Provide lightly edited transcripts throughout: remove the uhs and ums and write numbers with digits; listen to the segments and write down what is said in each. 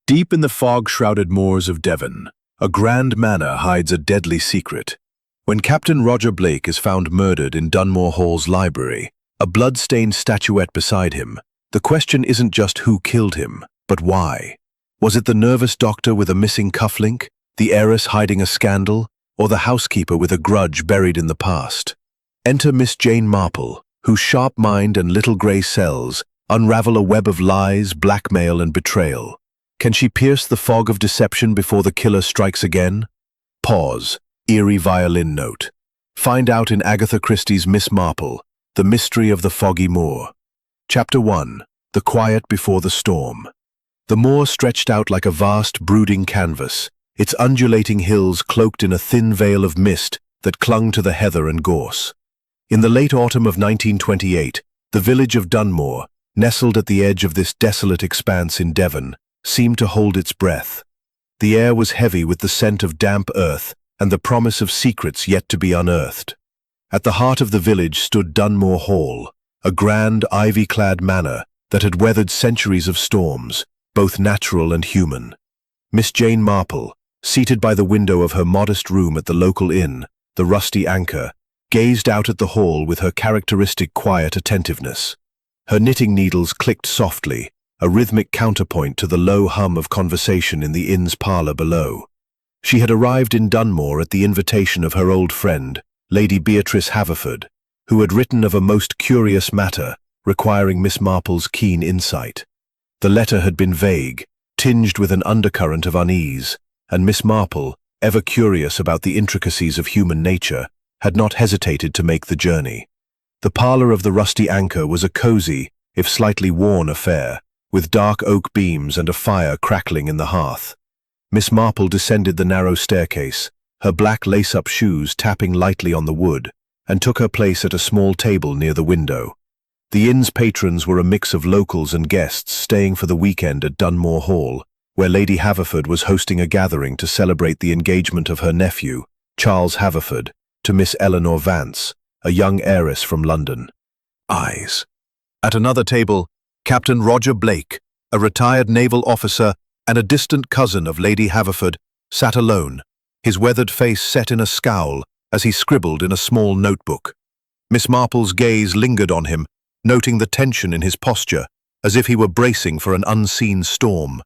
Deep in the fog-shrouded moors of Devon, a grand manor hides a deadly secret. When Captain Roger Blake is found murdered in Dunmore Hall's library, a blood-stained statuette beside him, the question isn't just who killed him, but why. Was it the nervous doctor with a missing cufflink, the heiress hiding a scandal, or the housekeeper with a grudge buried in the past? Enter Miss Jane Marple, whose sharp mind and little grey cells unravel a web of lies, blackmail, and betrayal. Can she pierce the fog of deception before the killer strikes again? Pause. Eerie violin note. Find out in Agatha Christie's Miss Marple, The Mystery of the Foggy Moor. Chapter 1. The Quiet Before the Storm. The moor stretched out like a vast, brooding canvas, its undulating hills cloaked in a thin veil of mist that clung to the heather and gorse. In the late autumn of 1928, the village of Dunmore, nestled at the edge of this desolate expanse in Devon, seemed to hold its breath. The air was heavy with the scent of damp earth and the promise of secrets yet to be unearthed. At the heart of the village stood Dunmore Hall, a grand, ivy-clad manor that had weathered centuries of storms, both natural and human. Miss Jane Marple, seated by the window of her modest room at the local inn, the Rusty Anchor, gazed out at the hall with her characteristic quiet attentiveness. Her knitting needles clicked softly, a rhythmic counterpoint to the low hum of conversation in the inn's parlour below. She had arrived in Dunmore at the invitation of her old friend, Lady Beatrice Haverford, who had written of a most curious matter requiring Miss Marple's keen insight. The letter had been vague, tinged with an undercurrent of unease, and Miss Marple, ever curious about the intricacies of human nature, had not hesitated to make the journey. The parlour of the Rusty Anchor was a cosy, if slightly worn affair, with dark oak beams and a fire crackling in the hearth. Miss Marple descended the narrow staircase, her black lace-up shoes tapping lightly on the wood, and took her place at a small table near the window. The inn's patrons were a mix of locals and guests staying for the weekend at Dunmore Hall, where Lady Haverford was hosting a gathering to celebrate the engagement of her nephew, Charles Haverford, to Miss Eleanor Vance, a young heiress from London. Eyes. At another table, Captain Roger Blake, a retired naval officer and a distant cousin of Lady Haverford, sat alone, his weathered face set in a scowl as he scribbled in a small notebook. Miss Marple's gaze lingered on him, noting the tension in his posture, as if he were bracing for an unseen storm.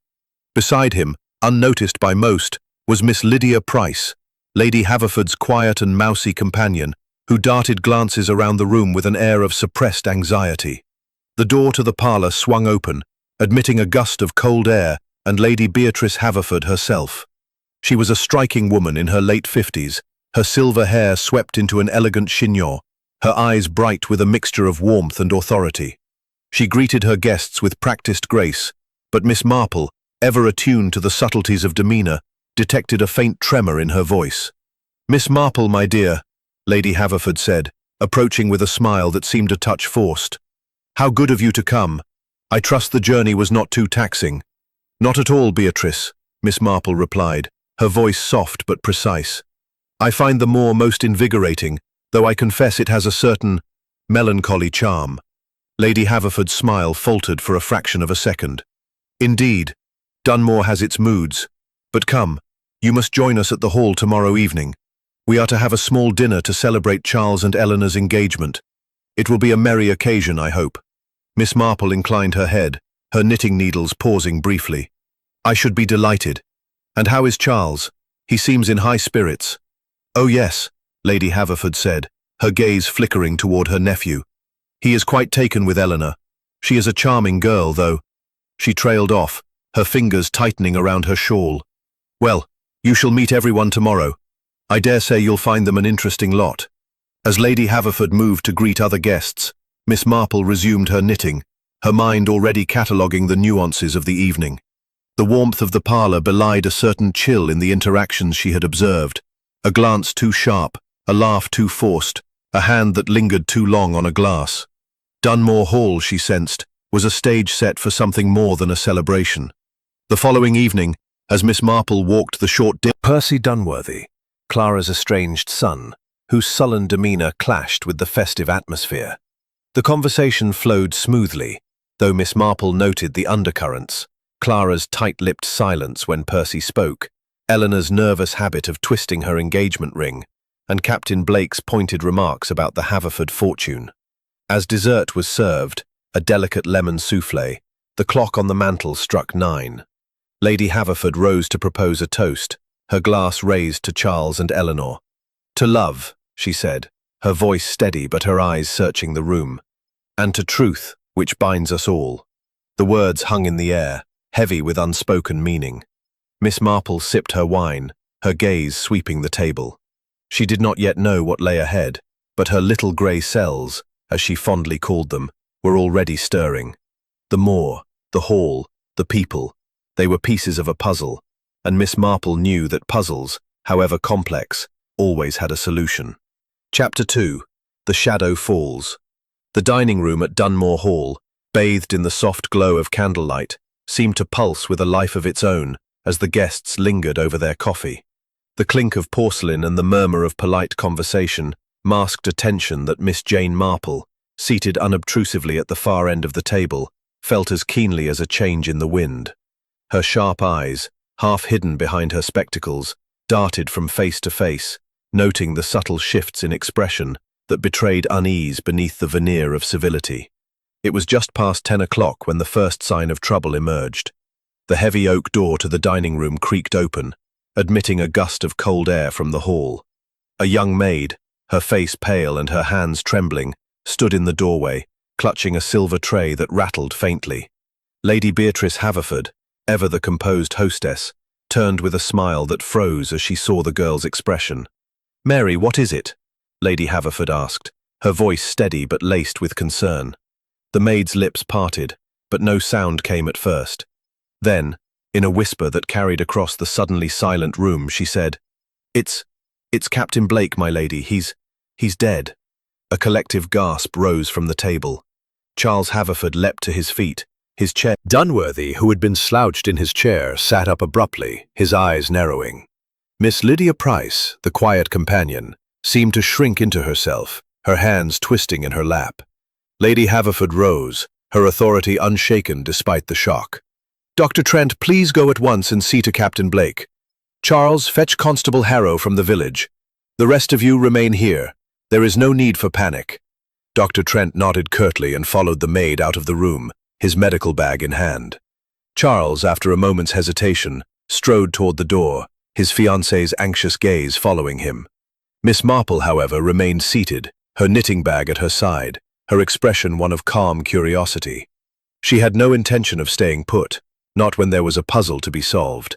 Beside him, unnoticed by most, was Miss Lydia Price, Lady Haverford's quiet and mousy companion, who darted glances around the room with an air of suppressed anxiety. The door to the parlour swung open, admitting a gust of cold air and Lady Beatrice Haverford herself. She was a striking woman in her late 50s, her silver hair swept into an elegant chignon, her eyes bright with a mixture of warmth and authority. She greeted her guests with practiced grace, but Miss Marple, ever attuned to the subtleties of demeanour, detected a faint tremor in her voice. "Miss Marple, my dear," Lady Haverford said, approaching with a smile that seemed a touch forced. "How good of you to come. I trust the journey was not too taxing." "Not at all, Beatrice," Miss Marple replied, her voice soft but precise. "I find the moor most invigorating, though I confess it has a certain melancholy charm." Lady Haverford's smile faltered for a fraction of a second. "Indeed, Dunmore has its moods. But come, you must join us at the hall tomorrow evening. We are to have a small dinner to celebrate Charles and Eleanor's engagement. It will be a merry occasion, I hope." Miss Marple inclined her head, her knitting needles pausing briefly. "I should be delighted. And how is Charles? He seems in high spirits." "Oh yes," Lady Haverford said, her gaze flickering toward her nephew. "He is quite taken with Eleanor. She is a charming girl, though." She trailed off, her fingers tightening around her shawl. "Well, you shall meet everyone tomorrow. I dare say you'll find them an interesting lot." As Lady Haverford moved to greet other guests, Miss Marple resumed her knitting, her mind already cataloguing the nuances of the evening. The warmth of the parlour belied a certain chill in the interactions she had observed, a glance too sharp, a laugh too forced, a hand that lingered too long on a glass. Dunmore Hall, she sensed, was a stage set for something more than a celebration. The following evening, as Miss Marple walked the short Percy Dunworthy, Clara's estranged son, whose sullen demeanour clashed with the festive atmosphere. The conversation flowed smoothly, though Miss Marple noted the undercurrents, Clara's tight-lipped silence when Percy spoke, Eleanor's nervous habit of twisting her engagement ring, and Captain Blake's pointed remarks about the Haverford fortune. As dessert was served, a delicate lemon soufflé, the clock on the mantel struck 9. Lady Haverford rose to propose a toast, her glass raised to Charles and Eleanor. "To love," she said, her voice steady but her eyes searching the room. "And to truth, which binds us all." The words hung in the air, heavy with unspoken meaning. Miss Marple sipped her wine, her gaze sweeping the table. She did not yet know what lay ahead, but her little grey cells, as she fondly called them, were already stirring. The moor, the hall, the people, they were pieces of a puzzle, and Miss Marple knew that puzzles, however complex, always had a solution. Chapter 2. The Shadow Falls. The dining room at Dunmore Hall, bathed in the soft glow of candlelight, seemed to pulse with a life of its own as the guests lingered over their coffee. The clink of porcelain and the murmur of polite conversation masked a tension that Miss Jane Marple, seated unobtrusively at the far end of the table, felt as keenly as a change in the wind. Her sharp eyes, half hidden behind her spectacles, darted from face to face, noting the subtle shifts in expression that betrayed unease beneath the veneer of civility. It was just past 10 o'clock when the first sign of trouble emerged. The heavy oak door to the dining room creaked open, admitting a gust of cold air from the hall. A young maid, her face pale and her hands trembling, stood in the doorway, clutching a silver tray that rattled faintly. Lady Beatrice Haverford, ever the composed hostess, turned with a smile that froze as she saw the girl's expression. "Mary, what is it?" Lady Haverford asked, her voice steady but laced with concern. The maid's lips parted, but no sound came at first. Then, in a whisper that carried across the suddenly silent room, she said, It's Captain Blake, my lady. He's dead." A collective gasp rose from the table. Charles Haverford leapt to his feet, his chair. Dunworthy, who had been slouched in his chair, sat up abruptly, his eyes narrowing. Miss Lydia Price, the quiet companion, seemed to shrink into herself, her hands twisting in her lap. Lady Haverford rose, her authority unshaken despite the shock. "Dr. Trent, please go at once and see to Captain Blake. Charles, fetch Constable Harrow from the village. The rest of you remain here. There is no need for panic." Dr. Trent nodded curtly and followed the maid out of the room, his medical bag in hand. Charles, after a moment's hesitation, strode toward the door, his fiancée's anxious gaze following him. Miss Marple, however, remained seated, her knitting bag at her side, her expression one of calm curiosity. She had no intention of staying put, not when there was a puzzle to be solved.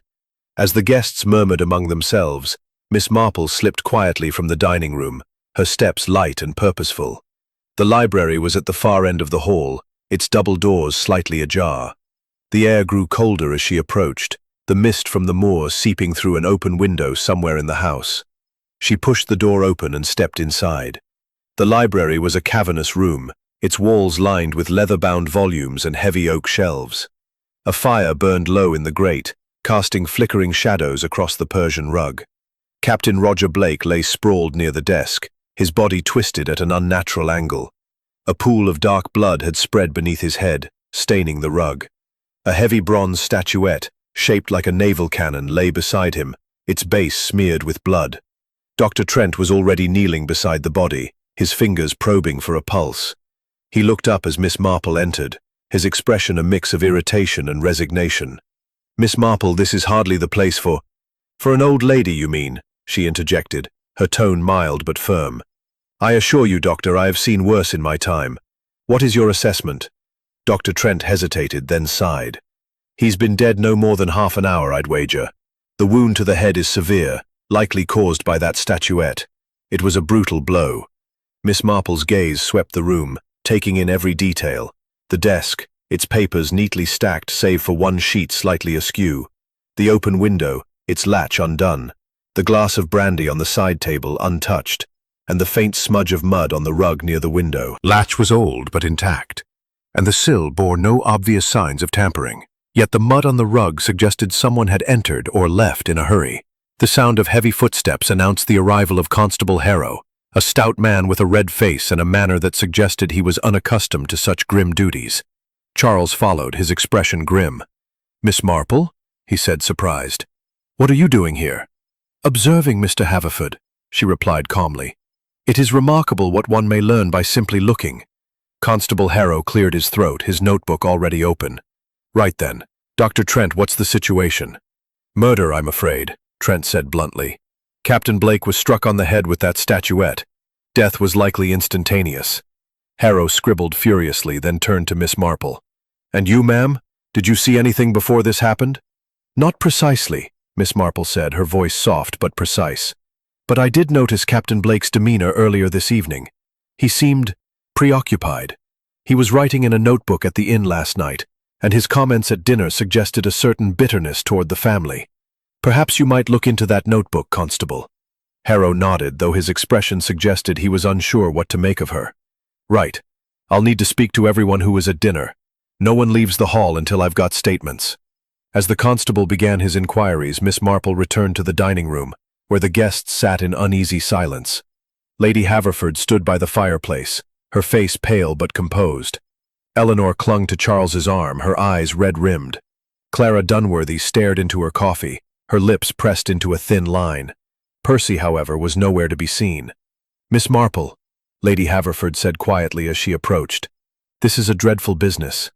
As the guests murmured among themselves, Miss Marple slipped quietly from the dining room, her steps light and purposeful. The library was at the far end of the hall, its double doors slightly ajar. The air grew colder as she approached, the mist from the moor seeping through an open window somewhere in the house. She pushed the door open and stepped inside. The library was a cavernous room, its walls lined with leather-bound volumes and heavy oak shelves. A fire burned low in the grate, casting flickering shadows across the Persian rug. Captain Roger Blake lay sprawled near the desk, his body twisted at an unnatural angle. A pool of dark blood had spread beneath his head, staining the rug. A heavy bronze statuette, shaped like a naval cannon, lay beside him, its base smeared with blood. Dr. Trent was already kneeling beside the body, his fingers probing for a pulse. He looked up as Miss Marple entered, his expression a mix of irritation and resignation. "Miss Marple, this is hardly the place for—" "For an old lady, you mean?" she interjected, her tone mild but firm. "I assure you, Doctor, I have seen worse in my time. What is your assessment?" Dr. Trent hesitated, then sighed. "He's been dead no more than half an hour, I'd wager. The wound to the head is severe, likely caused by that statuette. It was a brutal blow." Miss Marple's gaze swept the room, taking in every detail. The desk, its papers neatly stacked save for one sheet slightly askew. The open window, its latch undone. The glass of brandy on the side table untouched, and the faint smudge of mud on the rug near the window. Latch was old but intact, and the sill bore no obvious signs of tampering. Yet the mud on the rug suggested someone had entered or left in a hurry. The sound of heavy footsteps announced the arrival of Constable Harrow, a stout man with a red face and a manner that suggested he was unaccustomed to such grim duties. Charles followed, his expression grim. "Miss Marple?" he said, surprised. "What are you doing here?" "Observing, Mr. Haverford," she replied calmly. "It is remarkable what one may learn by simply looking." Constable Harrow cleared his throat, his notebook already open. "Right then. Dr. Trent, what's the situation?" "Murder, I'm afraid," Trent said bluntly. "Captain Blake was struck on the head with that statuette. Death was likely instantaneous." Harrow scribbled furiously, then turned to Miss Marple. "And you, ma'am? Did you see anything before this happened?" "Not precisely," Miss Marple said, her voice soft but precise. "But I did notice Captain Blake's demeanor earlier this evening. He seemed preoccupied. He was writing in a notebook at the inn last night, and his comments at dinner suggested a certain bitterness toward the family. Perhaps you might look into that notebook, Constable." Harrow nodded, though his expression suggested he was unsure what to make of her. "Right. I'll need to speak to everyone who was at dinner. No one leaves the hall until I've got statements." As the constable began his inquiries, Miss Marple returned to the dining room, where the guests sat in uneasy silence. Lady Haverford stood by the fireplace, her face pale but composed. Eleanor clung to Charles's arm, her eyes red-rimmed. Clara Dunworthy stared into her coffee, her lips pressed into a thin line. Percy, however, was nowhere to be seen. "Miss Marple," Lady Haverford said quietly as she approached, "this is a dreadful business.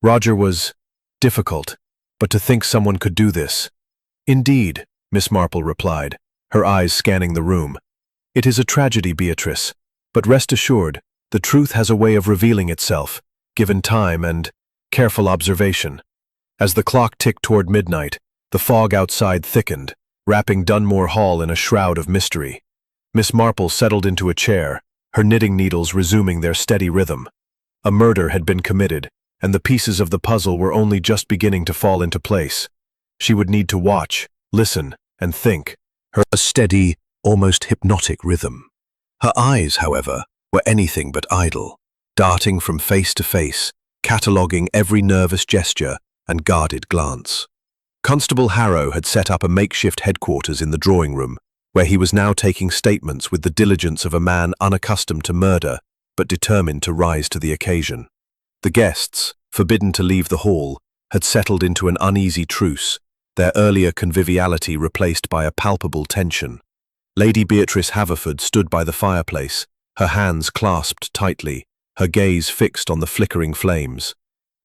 Roger was difficult, but to think someone could do this." "Indeed," Miss Marple replied, her eyes scanning the room. "It is a tragedy, Beatrice, but rest assured, the truth has a way of revealing itself, given time and careful observation." As the clock ticked toward midnight, the fog outside thickened, wrapping Dunmore Hall in a shroud of mystery. Miss Marple settled into a chair, her knitting needles resuming their steady rhythm. A murder had been committed, and the pieces of the puzzle were only just beginning to fall into place. She would need to watch, listen, and think, a steady, almost hypnotic rhythm. Her eyes, however, were anything but idle, darting from face to face, cataloguing every nervous gesture and guarded glance. Constable Harrow had set up a makeshift headquarters in the drawing room, where he was now taking statements with the diligence of a man unaccustomed to murder, but determined to rise to the occasion. The guests, forbidden to leave the hall, had settled into an uneasy truce, their earlier conviviality replaced by a palpable tension. Lady Beatrice Haverford stood by the fireplace, her hands clasped tightly, her gaze fixed on the flickering flames.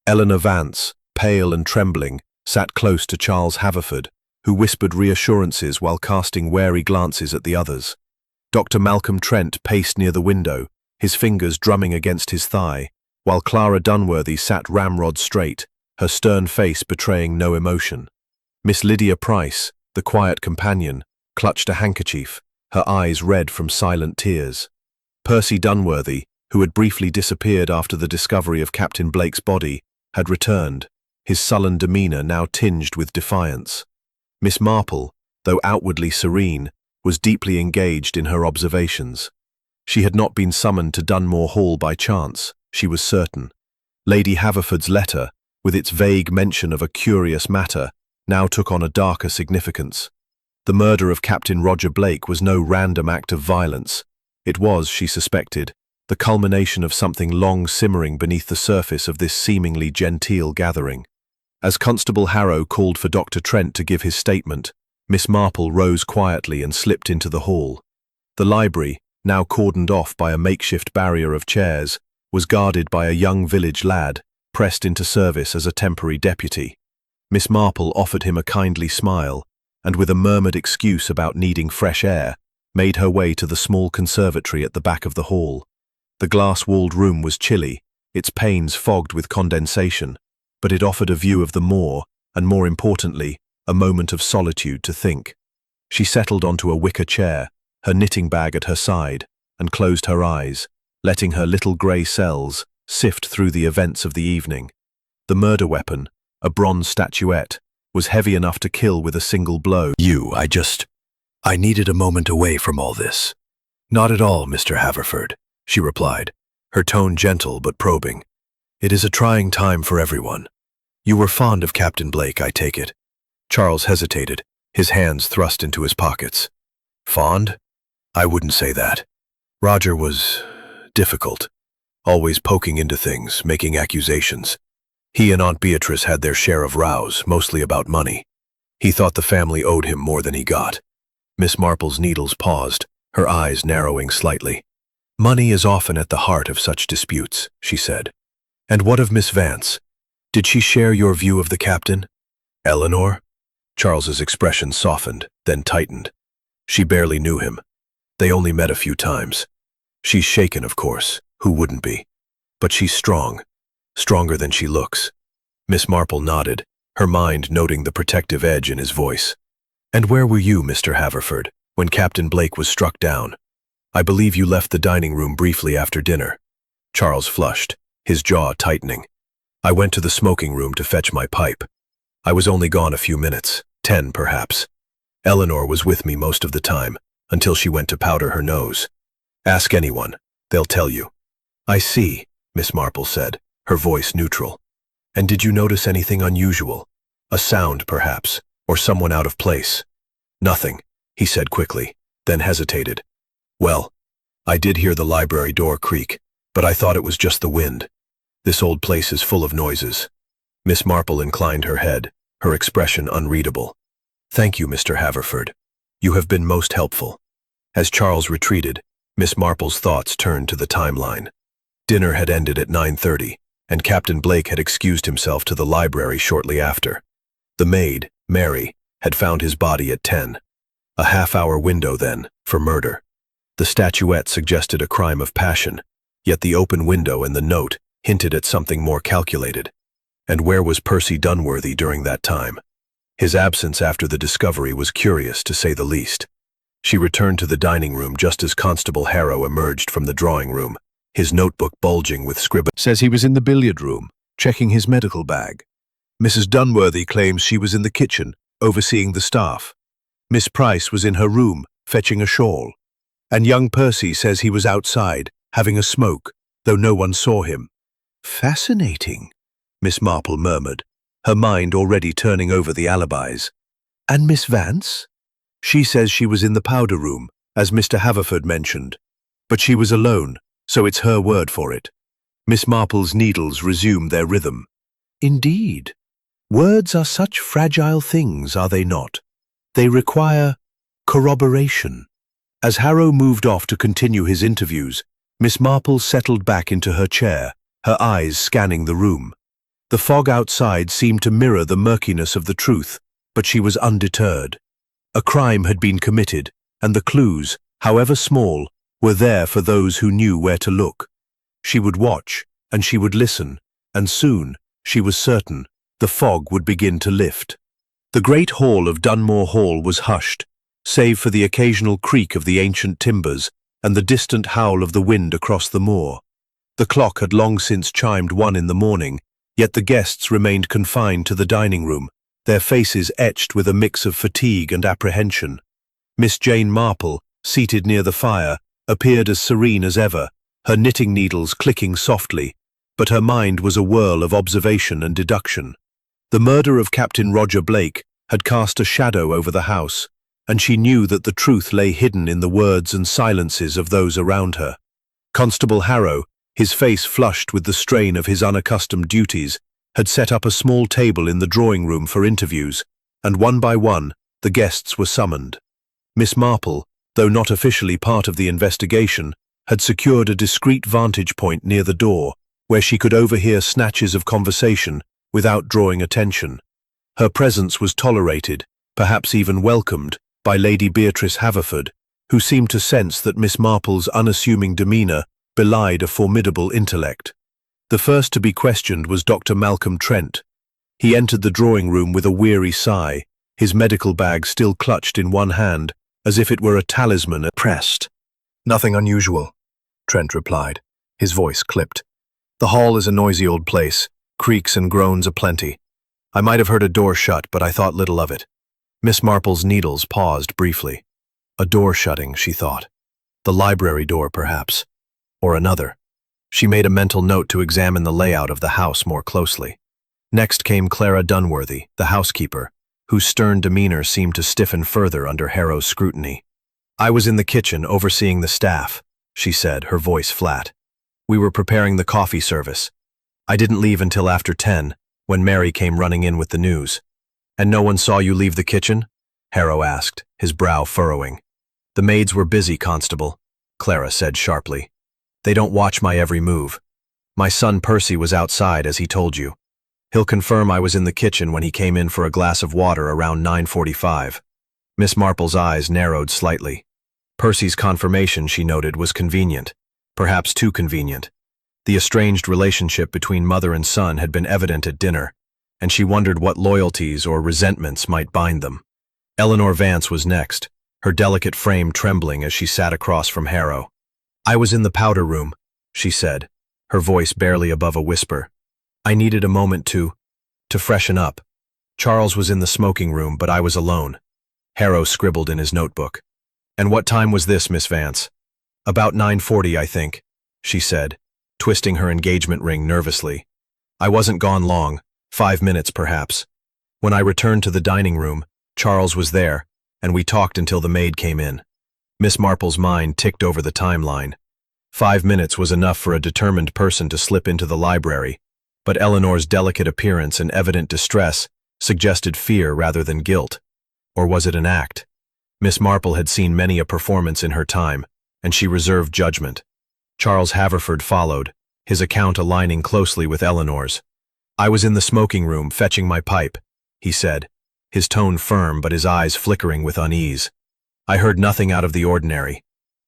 Eleanor Vance, pale and trembling, sat close to Charles Haverford, who whispered reassurances while casting wary glances at the others. Dr. Malcolm Trent paced near the window, his fingers drumming against his thigh, while Clara Dunworthy sat ramrod straight, her stern face betraying no emotion. Miss Lydia Price, the quiet companion, clutched a handkerchief, her eyes red from silent tears. Percy Dunworthy, who had briefly disappeared after the discovery of Captain Blake's body, had returned, his sullen demeanor now tinged with defiance. Miss Marple, though outwardly serene, was deeply engaged in her observations. She had not been summoned to Dunmore Hall by chance, she was certain. Lady Haverford's letter, with its vague mention of a curious matter, now took on a darker significance. The murder of Captain Roger Blake was no random act of violence. It was, she suspected, the culmination of something long simmering beneath the surface of this seemingly genteel gathering. As Constable Harrow called for Dr. Trent to give his statement, Miss Marple rose quietly and slipped into the hall. The library, now cordoned off by a makeshift barrier of chairs, was guarded by a young village lad, pressed into service as a temporary deputy. Miss Marple offered him a kindly smile, and with a murmured excuse about needing fresh air, made her way to the small conservatory at the back of the hall. The glass-walled room was chilly, its panes fogged with condensation, but it offered a view of the moor, and more importantly, a moment of solitude to think. She settled onto a wicker chair, her knitting bag at her side, and closed her eyes, letting her little grey cells sift through the events of the evening. The murder weapon, a bronze statuette, was heavy enough to kill with a single blow. I needed a moment away from all this." "Not at all, Mr. Haverford," she replied, her tone gentle but probing. "It is a trying time for everyone. You were fond of Captain Blake, I take it." Charles hesitated, his hands thrust into his pockets. "Fond? I wouldn't say that. Roger was difficult, always poking into things, making accusations. He and Aunt Beatrice had their share of rows, mostly about money. He thought the family owed him more than he got. Miss Marple's needles paused, her eyes narrowing slightly. Money is often at the heart of such disputes, she said. And what of Miss Vance? Did she share your view of the captain? Eleanor? Charles's expression softened, then tightened. She barely knew him. They only met a few times. She's shaken, of course. Who wouldn't be? But she's strong. Stronger than she looks. Miss Marple nodded, her mind noting the protective edge in his voice. And where were you, Mr. Haverford, when Captain Blake was struck down? I believe you left the dining room briefly after dinner. Charles flushed, his jaw tightening. I went to the smoking room to fetch my pipe. I was only gone a few minutes, 10 perhaps. Eleanor was with me most of the time, until she went to powder her nose. Ask anyone, they'll tell you. I see, Miss Marple said, her voice neutral. And did you notice anything unusual? A sound, perhaps, or someone out of place? Nothing, he said quickly, then hesitated. Well, I did hear the library door creak, but I thought it was just the wind. This old place is full of noises. Miss Marple inclined her head, her expression unreadable. Thank you, Mr. Haverford. You have been most helpful. As Charles retreated, Miss Marple's thoughts turned to the timeline. Dinner had ended at 9:30, and Captain Blake had excused himself to the library shortly after. The maid, Mary, had found his body at 10. A half-hour window, then, for murder. The statuette suggested a crime of passion, yet the open window and the note hinted at something more calculated. And where was Percy Dunworthy during that time? His absence after the discovery was curious, to say the least. She returned to the dining room just as Constable Harrow emerged from the drawing room, his notebook bulging with scribble. Says he was in the billiard room, checking his medical bag. Mrs. Dunworthy claims she was in the kitchen, overseeing the staff. Miss Price was in her room, fetching a shawl. And young Percy says he was outside, having a smoke, though no one saw him. Fascinating, Miss Marple murmured, her mind already turning over the alibis. And Miss Vance? She says she was in the powder room, as Mr. Haverford mentioned. But she was alone, so it's her word for it. Miss Marple's needles resumed their rhythm. Indeed. Words are such fragile things, are they not? They require corroboration. As Harrow moved off to continue his interviews, Miss Marple settled back into her chair, her eyes scanning the room. The fog outside seemed to mirror the murkiness of the truth, but she was undeterred. A crime had been committed, and the clues, however small, were there for those who knew where to look. She would watch, and she would listen, and soon, she was certain, the fog would begin to lift. The great hall of Dunmore Hall was hushed, save for the occasional creak of the ancient timbers and the distant howl of the wind across the moor. The clock had long since chimed 1 in the morning, yet the guests remained confined to the dining room, their faces etched with a mix of fatigue and apprehension. Miss Jane Marple, seated near the fire, appeared as serene as ever, her knitting needles clicking softly, but her mind was a whirl of observation and deduction. The murder of Captain Roger Blake had cast a shadow over the house, and she knew that the truth lay hidden in the words and silences of those around her. Constable Harrow, his face flushed with the strain of his unaccustomed duties, had set up a small table in the drawing room for interviews, and one by one, the guests were summoned. Miss Marple, though not officially part of the investigation, had secured a discreet vantage point near the door, where she could overhear snatches of conversation without drawing attention. Her presence was tolerated, perhaps even welcomed, by Lady Beatrice Haverford, who seemed to sense that Miss Marple's unassuming demeanour belied a formidable intellect. The first to be questioned was Dr. Malcolm Trent. He entered the drawing room with a weary sigh, his medical bag still clutched in one hand, as if it were a talisman pressed. Nothing unusual, Trent replied, his voice clipped. The hall is a noisy old place, creaks and groans aplenty. I might have heard a door shut, but I thought little of it. Miss Marple's needles paused briefly. A door shutting, she thought. The library door, perhaps. Or another. She made a mental note to examine the layout of the house more closely. Next came Clara Dunworthy, the housekeeper, whose stern demeanor seemed to stiffen further under Harrow's scrutiny. I was in the kitchen overseeing the staff, she said, her voice flat. We were preparing the coffee service. I didn't leave until after 10, when Mary came running in with the news. "And no one saw you leave the kitchen?" Harrow asked, his brow furrowing. "The maids were busy, Constable," Clara said sharply. "They don't watch my every move. My son Percy was outside, as he told you. He'll confirm I was in the kitchen when he came in for a glass of water around 9:45. Miss Marple's eyes narrowed slightly. Percy's confirmation, she noted, was convenient, perhaps too convenient. The estranged relationship between mother and son had been evident at dinner, and she wondered what loyalties or resentments might bind them. Eleanor Vance was next, her delicate frame trembling as she sat across from Harrow. "I was in the powder room," she said, her voice barely above a whisper. "I needed a moment to freshen up. Charles was in the smoking room, but I was alone." Harrow scribbled in his notebook. "And what time was this, Miss Vance?" "About 9:40, I think," she said, twisting her engagement ring nervously. "I wasn't gone long, 5 minutes perhaps. When I returned to the dining room, Charles was there, and we talked until the maid came in." Miss Marple's mind ticked over the timeline. 5 minutes was enough for a determined person to slip into the library, but Eleanor's delicate appearance and evident distress suggested fear rather than guilt. Or was it an act? Miss Marple had seen many a performance in her time, and she reserved judgment. Charles Haverford followed, his account aligning closely with Eleanor's. "I was in the smoking room fetching my pipe," he said, his tone firm but his eyes flickering with unease. "I heard nothing out of the ordinary.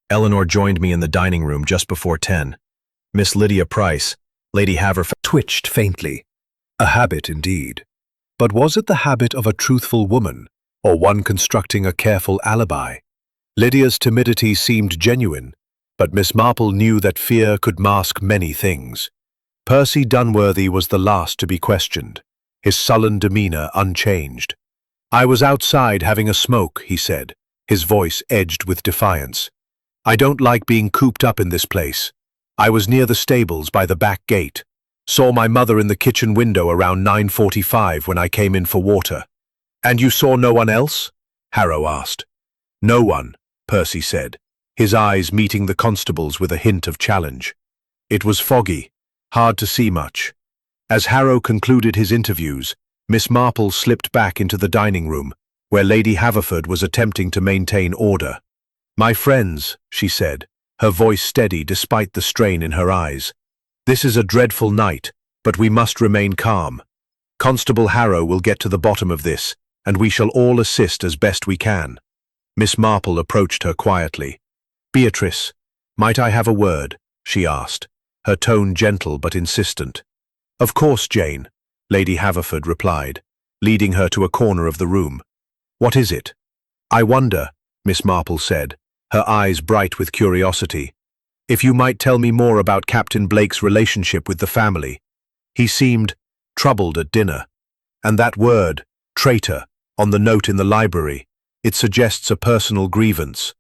Eleanor joined me in the dining room just before 10. Miss Lydia Price, Lady Haverford, twitched faintly. A habit indeed. But was it the habit of a truthful woman, or one constructing a careful alibi? Lydia's timidity seemed genuine, but Miss Marple knew that fear could mask many things. Percy Dunworthy was the last to be questioned, his sullen demeanor unchanged. "I was outside having a smoke," he said, his voice edged with defiance. "I don't like being cooped up in this place. I was near the stables by the back gate. Saw my mother in the kitchen window around 9:45 when I came in for water." "And you saw no one else?" Harrow asked. "No one," Percy said, his eyes meeting the constable's with a hint of challenge. It was foggy, hard to see much. As Harrow concluded his interviews, Miss Marple slipped back into the dining room, where Lady Haverford was attempting to maintain order. "My friends," she said, her voice steady despite the strain in her eyes, "this is a dreadful night, but we must remain calm. Constable Harrow will get to the bottom of this, and we shall all assist as best we can." Miss Marple approached her quietly. "Beatrice, might I have a word?" she asked, her tone gentle but insistent. "Of course, Jane," Lady Haverford replied, leading her to a corner of the room. "What is it?" "I wonder," Miss Marple said, her eyes bright with curiosity, "if you might tell me more about Captain Blake's relationship with the family. He seemed troubled at dinner. And that word, traitor, on the note in the library, it suggests a personal grievance."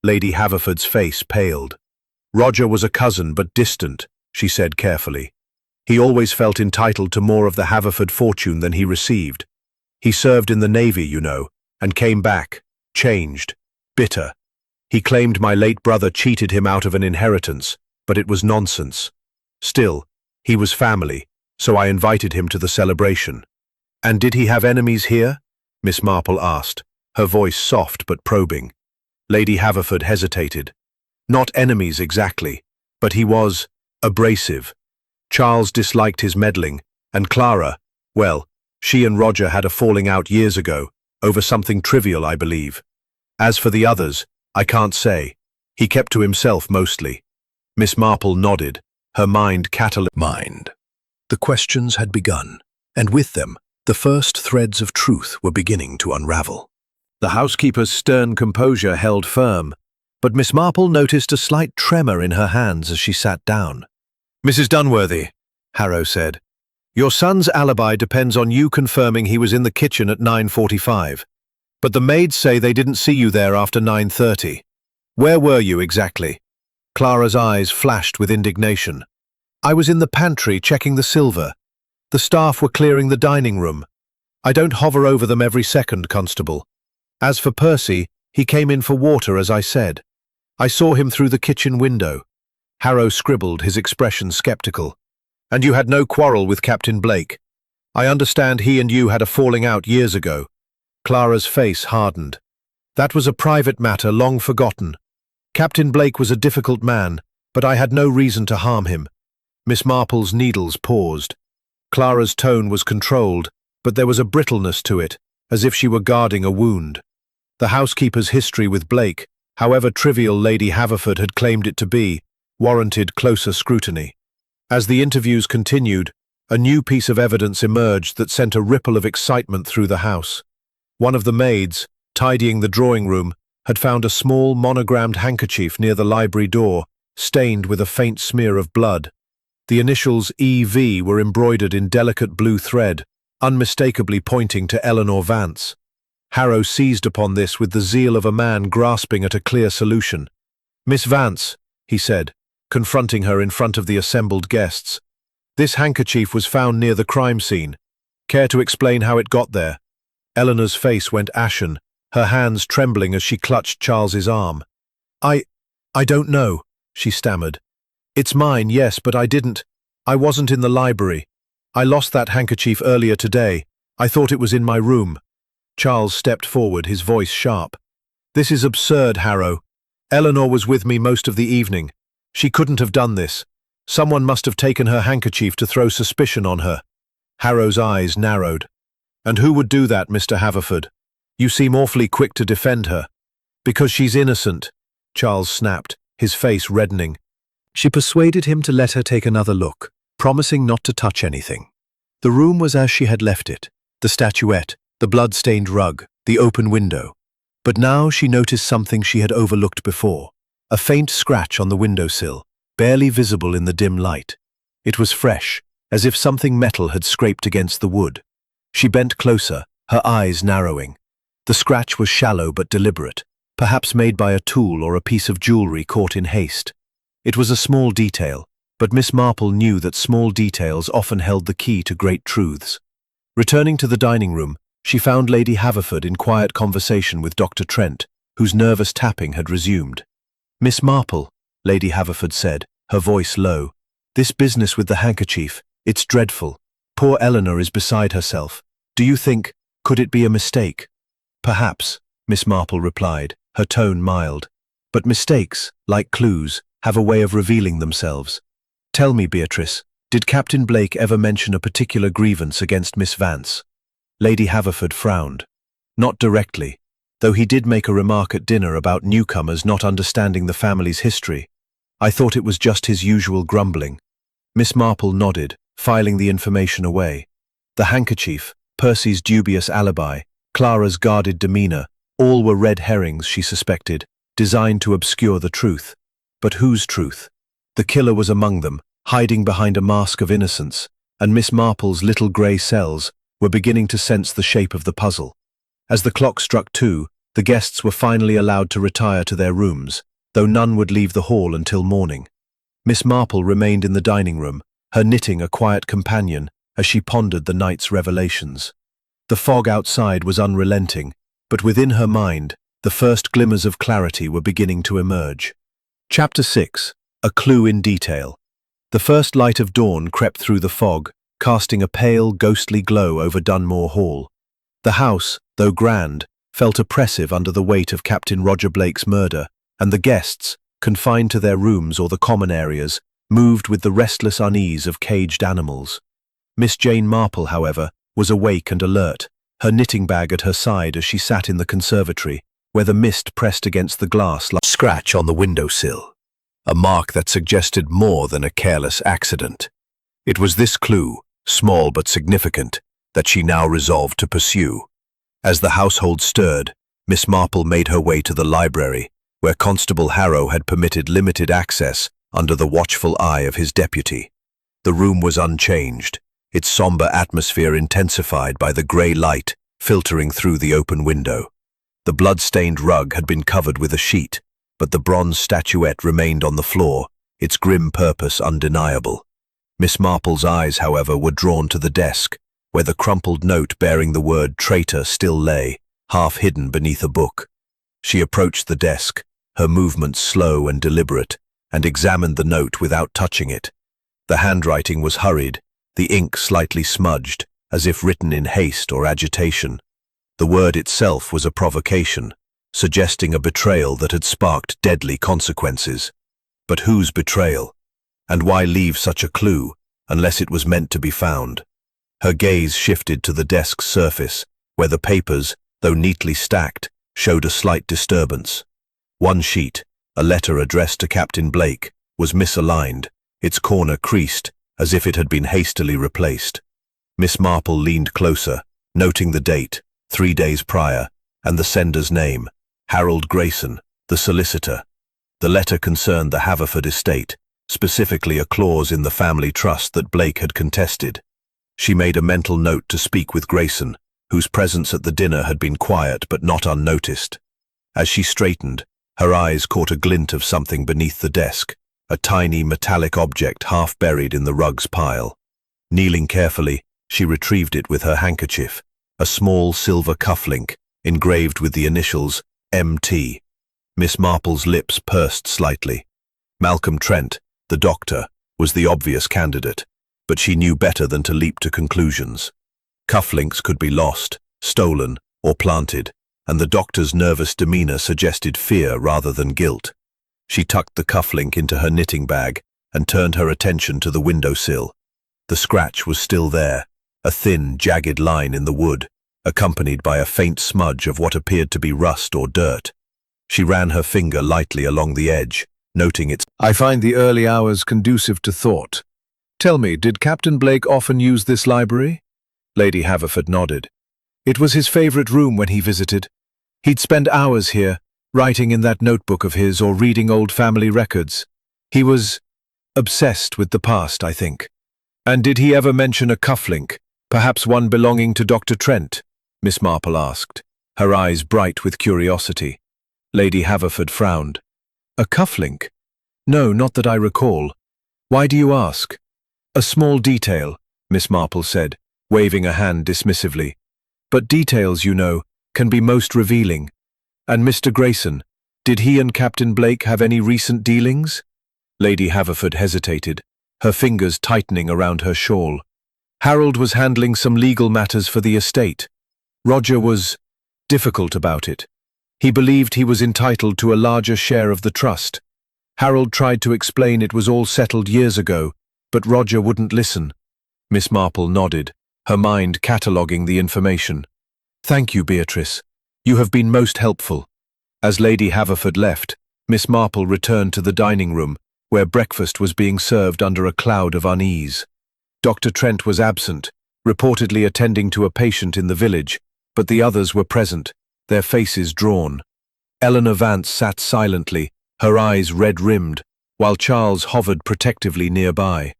Lady Haverford's face paled. "Roger was a cousin but distant," she said carefully. "He always felt entitled to more of the Haverford fortune than he received. He served in the Navy, you know, and came back, changed, bitter. He claimed my late brother cheated him out of an inheritance, but it was nonsense. Still, he was family, so I invited him to the celebration." "And did he have enemies here?" Miss Marple asked, her voice soft but probing. Lady Haverford hesitated. "Not enemies exactly, but he was abrasive. Charles disliked his meddling, and Clara, well, she and Roger had a falling out years ago, over something trivial, I believe. As for the others, I can't say. He kept to himself mostly." Miss Marple nodded, her mind mind. The questions had begun, and with them, the first threads of truth were beginning to unravel. The housekeeper's stern composure held firm, but Miss Marple noticed a slight tremor in her hands as she sat down. "Mrs. Dunworthy," Harrow said, "your son's alibi depends on you confirming he was in the kitchen at 9:45. But the maids say they didn't see you there after 9:30. Where were you exactly?" Clara's eyes flashed with indignation. "I was in the pantry checking the silver. The staff were clearing the dining room. I don't hover over them every second, Constable. As for Percy, he came in for water, as I said. I saw him through the kitchen window." Harrow scribbled, his expression skeptical. "And you had no quarrel with Captain Blake?" I understand he and you had a falling out years ago. Clara's face hardened. That was a private matter long forgotten. Captain Blake was a difficult man, but I had no reason to harm him. Miss Marple's needles paused. Clara's tone was controlled, but there was a brittleness to it, as if she were guarding a wound. The housekeeper's history with Blake, however trivial Lady Haverford had claimed it to be, warranted closer scrutiny. As the interviews continued, a new piece of evidence emerged that sent a ripple of excitement through the house. One of the maids, tidying the drawing room, had found a small monogrammed handkerchief near the library door, stained with a faint smear of blood. The initials EV were embroidered in delicate blue thread, unmistakably pointing to Eleanor Vance. Harrow seized upon this with the zeal of a man grasping at a clear solution. "Miss Vance," he said, confronting her in front of the assembled guests. "This handkerchief was found near the crime scene. Care to explain how it got there?" Eleanor's face went ashen, her hands trembling as she clutched Charles's arm. I don't know," she stammered. "It's mine, yes, but I wasn't in the library. I lost that handkerchief earlier today. I thought it was in my room." Charles stepped forward, his voice sharp. "This is absurd, Harrow. Eleanor was with me most of the evening. She couldn't have done this. Someone must have taken her handkerchief to throw suspicion on her." Harrow's eyes narrowed. "And who would do that, Mr. Haverford? You seem awfully quick to defend her." "Because she's innocent," Charles snapped, his face reddening. She persuaded him to let her take another look, promising not to touch anything. The room was as she had left it, the statuette, the blood-stained rug, the open window. But now she noticed something she had overlooked before, a faint scratch on the windowsill, barely visible in the dim light. It was fresh, as if something metal had scraped against the wood. She bent closer, her eyes narrowing. The scratch was shallow but deliberate, perhaps made by a tool or a piece of jewelry caught in haste. It was a small detail, but Miss Marple knew that small details often held the key to great truths. Returning to the dining room, she found Lady Haverford in quiet conversation with Dr. Trent, whose nervous tapping had resumed. "Miss Marple," Lady Haverford said, her voice low, "this business with the handkerchief, it's dreadful. Poor Eleanor is beside herself. Do you think, could it be a mistake?" "Perhaps," Miss Marple replied, her tone mild. "But mistakes, like clues, have a way of revealing themselves. Tell me, Beatrice, did Captain Blake ever mention a particular grievance against Miss Vance?" Lady Haverford frowned. "Not directly, though he did make a remark at dinner about newcomers not understanding the family's history. I thought it was just his usual grumbling." Miss Marple nodded, filing the information away. The handkerchief, Percy's dubious alibi, Clara's guarded demeanor, all were red herrings, she suspected, designed to obscure the truth. But whose truth? The killer was among them, hiding behind a mask of innocence, and Miss Marple's little grey cells were beginning to sense the shape of the puzzle. As the clock struck 2, the guests were finally allowed to retire to their rooms, though none would leave the hall until morning. Miss Marple remained in the dining room, her knitting a quiet companion as she pondered the night's revelations. The fog outside was unrelenting, but within her mind, the first glimmers of clarity were beginning to emerge. Chapter 6. A Clue in Detail. The first light of dawn crept through the fog, casting a pale, ghostly glow over Dunmore Hall. The house, though grand, felt oppressive under the weight of Captain Roger Blake's murder, and the guests, confined to their rooms or the common areas, moved with the restless unease of caged animals. Miss Jane Marple, however, was awake and alert, her knitting bag at her side as she sat in the conservatory, where the mist pressed against the glass like a scratch on the windowsill, a mark that suggested more than a careless accident. It was this clue, small but significant, that she now resolved to pursue. As the household stirred, Miss Marple made her way to the library, where Constable Harrow had permitted limited access under the watchful eye of his deputy. The room was unchanged, its somber atmosphere intensified by the grey light filtering through the open window. The blood-stained rug had been covered with a sheet, but the bronze statuette remained on the floor, its grim purpose undeniable. Miss Marple's eyes, however, were drawn to the desk, where the crumpled note bearing the word traitor still lay, half hidden beneath a book. She approached the desk, her movements slow and deliberate, and examined the note without touching it. The handwriting was hurried, the ink slightly smudged, as if written in haste or agitation. The word itself was a provocation, suggesting a betrayal that had sparked deadly consequences. But whose betrayal? And why leave such a clue, unless it was meant to be found? Her gaze shifted to the desk's surface, where the papers, though neatly stacked, showed a slight disturbance. One sheet, a letter addressed to Captain Blake, was misaligned, its corner creased, as if it had been hastily replaced. Miss Marple leaned closer, noting the date, 3 days prior, and the sender's name, Harold Grayson, the solicitor. The letter concerned the Haverford estate, specifically a clause in the family trust that Blake had contested. She made a mental note to speak with Grayson, whose presence at the dinner had been quiet but not unnoticed. As she straightened, her eyes caught a glint of something beneath the desk, a tiny metallic object half buried in the rug's pile. Kneeling carefully, she retrieved it with her handkerchief, a small silver cufflink, engraved with the initials M.T. Miss Marple's lips pursed slightly. Malcolm Trent, the doctor, was the obvious candidate, but she knew better than to leap to conclusions. Cufflinks could be lost, stolen, or planted, and the doctor's nervous demeanor suggested fear rather than guilt. She tucked the cufflink into her knitting bag and turned her attention to the windowsill. The scratch was still there, a thin, jagged line in the wood, accompanied by a faint smudge of what appeared to be rust or dirt. She ran her finger lightly along the edge, noting its... I find the early hours conducive to thought. Tell me, did Captain Blake often use this library? Lady Haverford nodded. It was his favorite room when he visited. He'd spend hours here, writing in that notebook of his or reading old family records. He was obsessed with the past, I think. And did he ever mention a cufflink, perhaps one belonging to Dr. Trent? Miss Marple asked, her eyes bright with curiosity. Lady Haverford frowned. A cufflink? No, not that I recall. Why do you ask? A small detail, Miss Marple said, waving a hand dismissively. But details, you know, can be most revealing. And Mr. Grayson, did he and Captain Blake have any recent dealings? Lady Haverford hesitated, her fingers tightening around her shawl. Harold was handling some legal matters for the estate. Roger was difficult about it. He believed he was entitled to a larger share of the trust. Harold tried to explain it was all settled years ago, but Roger wouldn't listen. Miss Marple nodded, her mind cataloguing the information. Thank you, Beatrice. You have been most helpful. As Lady Haverford left, Miss Marple returned to the dining room, where breakfast was being served under a cloud of unease. Dr. Trent was absent, reportedly attending to a patient in the village, but the others were present, their faces drawn. Eleanor Vance sat silently, her eyes red-rimmed, while Charles hovered protectively nearby.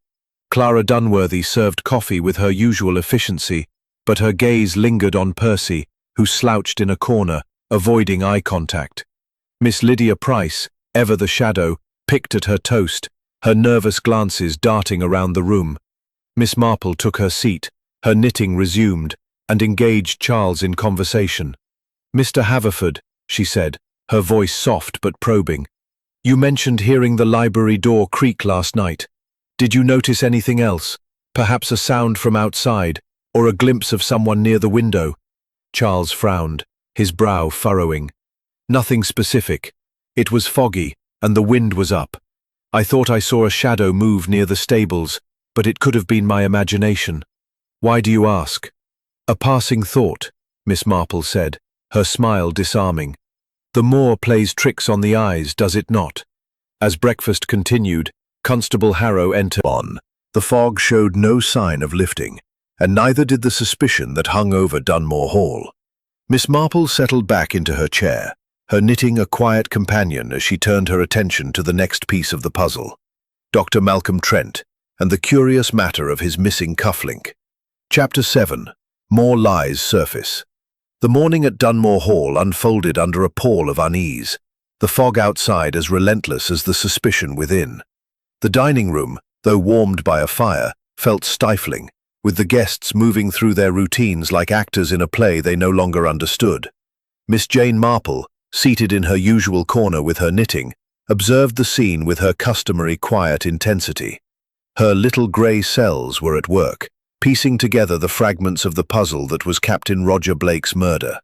Clara Dunworthy served coffee with her usual efficiency, but her gaze lingered on Percy, who slouched in a corner, avoiding eye contact. Miss Lydia Price, ever the shadow, picked at her toast, her nervous glances darting around the room. Miss Marple took her seat, her knitting resumed, and engaged Charles in conversation. Mr. Haverford, she said, her voice soft but probing. You mentioned hearing the library door creak last night. Did you notice anything else? Perhaps a sound from outside, or a glimpse of someone near the window? Charles frowned, his brow furrowing. Nothing specific. It was foggy, and the wind was up. I thought I saw a shadow move near the stables, but it could have been my imagination. Why do you ask? A passing thought, Miss Marple said, her smile disarming. The moor plays tricks on the eyes, does it not? As breakfast continued, Constable Harrow entered. The fog showed no sign of lifting, and neither did the suspicion that hung over Dunmore Hall. Miss Marple settled back into her chair, her knitting a quiet companion as she turned her attention to the next piece of the puzzle, Dr. Malcolm Trent, and the curious matter of his missing cufflink. Chapter 7. More Lies Surface. The morning at Dunmore Hall unfolded under a pall of unease, the fog outside as relentless as the suspicion within. The dining room, though warmed by a fire, felt stifling, with the guests moving through their routines like actors in a play they no longer understood. Miss Jane Marple, seated in her usual corner with her knitting, observed the scene with her customary quiet intensity. Her little grey cells were at work, piecing together the fragments of the puzzle that was Captain Roger Blake's murder.